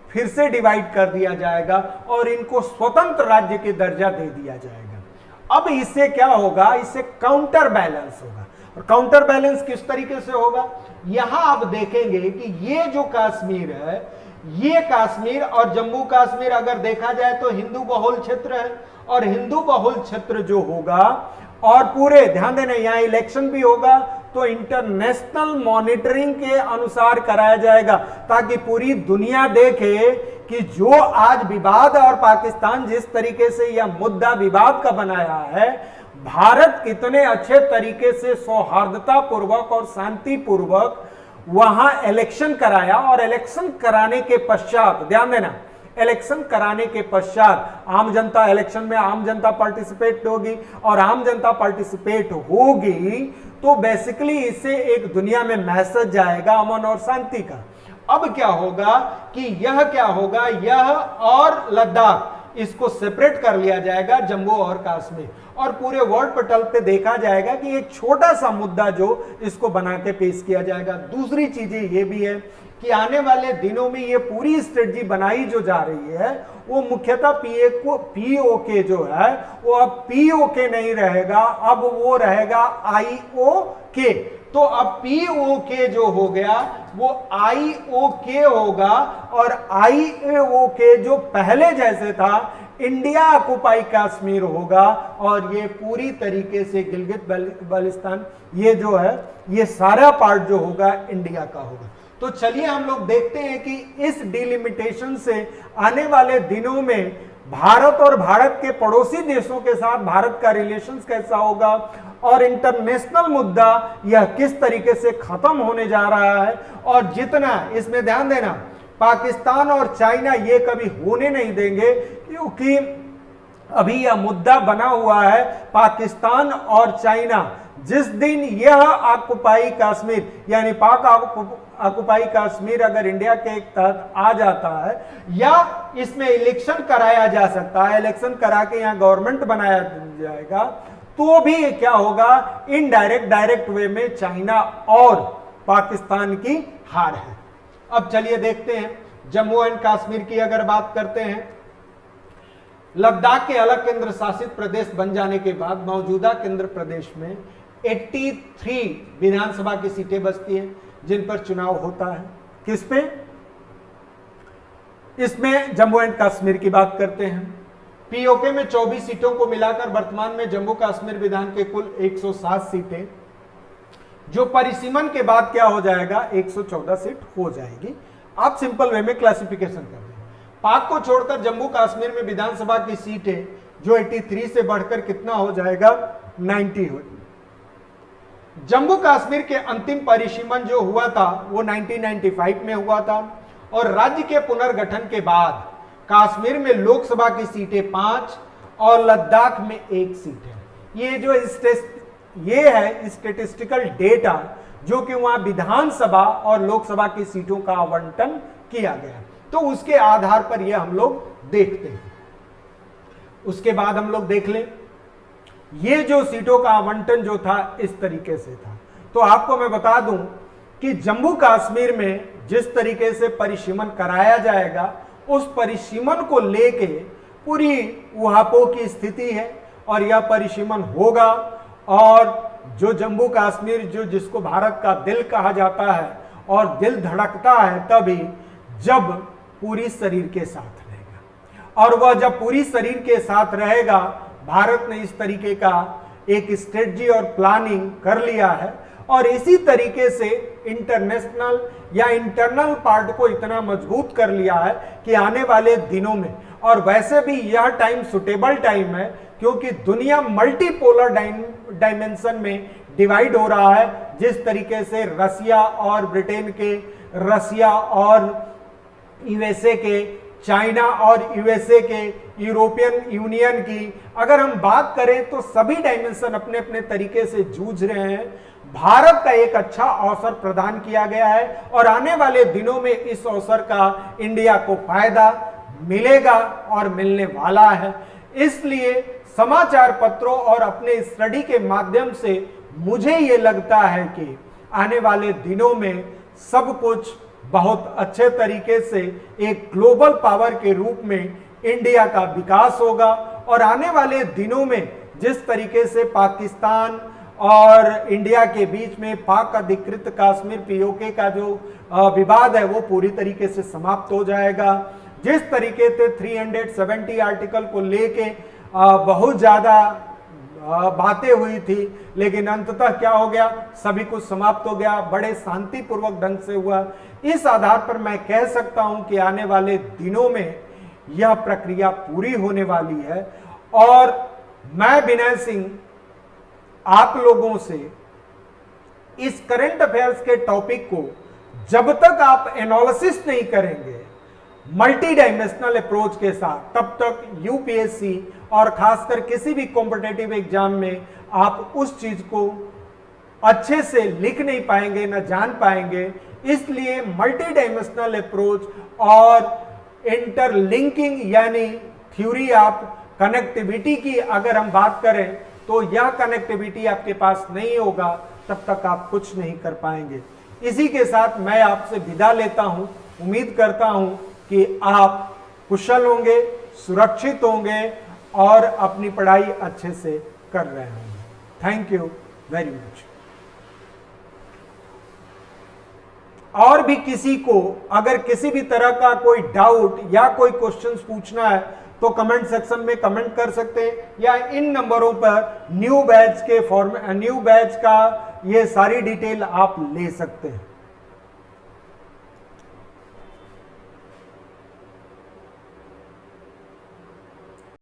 फिर से डिवाइड कर दिया जाएगा और इनको स्वतंत्र राज्य के दर्जा दे दिया जाएगा। अब इससे क्या होगा, इससे काउंटर बैलेंस होगा। और काउंटर बैलेंस किस तरीके से होगा, यहां आप देखेंगे कि ये जो कश्मीर है, ये कश्मीर और जम्मू कश्मीर अगर देखा जाए तो हिंदू बहुल क्षेत्र है, और हिंदू बहुल क्षेत्र जो होगा, और पूरे ध्यान देना यहां इलेक्शन भी होगा तो इंटरनेशनल मॉनिटरिंग के अनुसार कराया जाएगा, ताकि पूरी दुनिया देखे कि जो आज विवाद और पाकिस्तान जिस तरीके से यह मुद्दा विवाद का बनाया है, भारत कितने अच्छे तरीके से सौहार्दता पूर्वक और शांति पूर्वक वहां इलेक्शन कराया, और इलेक्शन कराने के पश्चात ध्यान देना, इलेक्शन कराने के पश्चात आम जनता, इलेक्शन में आम जनता पार्टिसिपेट होगी, और आम जनता पार्टिसिपेट होगी तो बेसिकली इससे एक दुनिया में मैसेज जाएगा अमन और शांति का। अब क्या होगा कि यह क्या होगा, यह और लद्दाख इसको सेपरेट कर लिया जाएगा, जम्मू और कश्मीर, और पूरे वर्ल्ड पटल पे देखा जाएगा कि एक छोटा सा मुद्दा जो इसको बना के पेश किया जाएगा। दूसरी चीजें ये भी है कि आने वाले दिनों में ये पूरी स्ट्रेटजी बनाई जो जा रही है वो मुख्यतः पीओके जो है वो अब पीओके नहीं रहेगा, अब वो रहेगा आईओके। तो अब पीओके जो हो गया वो आईओके होगा, और आईओके जो पहले जैसे था इंडिया ऑक्युपाई कश्मीर होगा, और ये पूरी तरीके से गिलगित बाल्टिस्तान ये जो है ये सारा पार्ट जो होगा इंडिया का होगा। तो चलिए हम लोग देखते हैं कि इस डिलिमिटेशन से आने वाले दिनों में भारत और भारत के पड़ोसी देशों के साथ भारत का रिलेशंस कैसा होगा, और इंटरनेशनल मुद्दा यह किस तरीके से खत्म होने जा रहा है। और जितना इसमें ध्यान देना पाकिस्तान और चाइना ये कभी होने नहीं देंगे, क्योंकि अभी यह मुद्दा बना हुआ है पाकिस्तान और चाइना। जिस दिन यह ऑक्युपाई कश्मीर यानी पाक ऑक्युपाई कश्मीर अगर इंडिया के तहत आ जाता है या इसमें इलेक्शन कराया जा सकता है, इलेक्शन करा के यहां गवर्नमेंट बनाया जाएगा, तो भी क्या होगा, इनडायरेक्ट डायरेक्ट वे में चाइना और पाकिस्तान की हार है। अब चलिए देखते हैं जम्मू एंड कश्मीर की अगर बात करते हैं। लद्दाख के अलग केंद्र शासित प्रदेश बन जाने के बाद मौजूदा केंद्र प्रदेश में 83 विधानसभा की सीटें बचती हैं जिन पर चुनाव होता है। किस पे? इसमें जम्मू एंड कश्मीर की बात करते हैं। पीओके में 24 सीटों को मिलाकर वर्तमान में जम्मू कश्मीर विधान के कुल 107 सीटें, जो परिसीमन के बाद क्या हो जाएगा, 114 सीट हो जाएगी। आप सिंपल वे में क्लासिफिकेशन कर दें। पाक को छोड़कर जम्मू कश्मीर में विधानसभा की सीटें जो 83 से बढ़कर कितना हो जाएगा, 90 हो। जम्मू कश्मीर के अंतिम परिसीमन जो हुआ था वो 1995 में हुआ था और राज्य के पुनर्गठन के बाद कश्मीर में लोकसभा की सीटें 5 और लद्दाख में 1 सीट है। ये जो ये है स्टेटिस्टिकल डेटा जो कि वहां विधानसभा और लोकसभा की सीटों का आवंटन किया गया, तो उसके आधार पर यह हम लोग देखते हैं। उसके बाद हम लोग देख लें, ये जो सीटों का आवंटन जो था इस तरीके से था। तो आपको मैं बता दूं कि जम्मू कश्मीर में जिस तरीके से परिसीमन कराया जाएगा, उस परिसीमन को लेके पूरी उहापोह की स्थिति है और यह परिसीमन होगा। और जो जम्मू कश्मीर जो जिसको भारत का दिल कहा जाता है और दिल धड़कता है तभी जब पूरी शरीर के साथ रहेगा, और वह जब पूरी शरीर के साथ रहेगा, भारत ने इस तरीके का एक स्ट्रेटजी और प्लानिंग कर लिया है और इसी तरीके से इंटरनेशनल या इंटरनल पार्ट को इतना मजबूत कर लिया है कि आने वाले दिनों में, और वैसे भी यह टाइम सुटेबल टाइम है क्योंकि दुनिया मल्टीपोलर डायमेंशन में डिवाइड हो रहा है। जिस तरीके से रसिया और ब्रिटेन के, रसिया और यूएसए के, चाइना और यूएसए के, यूरोपियन यूनियन की अगर हम बात करें तो सभी डायमेंशन अपने अपने तरीके से जूझ रहे हैं। भारत का एक अच्छा अवसर प्रदान किया गया है और आने वाले दिनों में इस अवसर का इंडिया को फायदा मिलेगा और मिलने वाला है। इसलिए समाचार पत्रों और अपने स्टडी के माध्यम से मुझे ये लगता है कि आने वाले दिनों में सब कुछ बहुत अच्छे तरीके से एक ग्लोबल पावर के रूप में इंडिया का विकास होगा और आने वाले दिनों में जिस तरीके से पाकिस्तान और इंडिया के बीच में पाक अधिकृत कश्मीर पीओके का जो विवाद है वो पूरी तरीके से समाप्त हो जाएगा। जिस तरीके से 370 आर्टिकल को लेके बहुत ज्यादा बातें हुई थी, लेकिन अंततः क्या हो गया, सभी कुछ समाप्त हो गया, बड़े शांतिपूर्वक ढंग से हुआ। इस आधार पर मैं कह सकता हूं कि आने वाले दिनों में यह प्रक्रिया पूरी होने वाली है और मैं विनय सिंह आप लोगों से इस करंट अफेयर्स के टॉपिक को जब तक आप एनालिसिस नहीं करेंगे मल्टी डायमेंशनल अप्रोच के साथ, तब तक यूपीएससी और खासकर किसी भी कॉम्पिटिटिव एग्जाम में आप उस चीज को अच्छे से लिख नहीं पाएंगे, न जान पाएंगे। इसलिए मल्टी डायमेंशनल अप्रोच और इंटरलिंकिंग यानी थ्योरी ऑफ कनेक्टिविटी की अगर हम बात करें तो यह कनेक्टिविटी आपके पास नहीं होगा तब तक आप कुछ नहीं कर पाएंगे। इसी के साथ मैं आपसे विदा लेता हूं। उम्मीद करता हूं कि आप कुशल होंगे, सुरक्षित होंगे और अपनी पढ़ाई अच्छे से कर रहे होंगे। Thank you very much. और भी किसी को अगर किसी भी तरह का कोई डाउट या कोई क्वेश्चंस पूछना है तो कमेंट सेक्शन में कमेंट कर सकते हैं या इन नंबरों पर न्यू बैच का ये सारी डिटेल आप ले सकते हैं।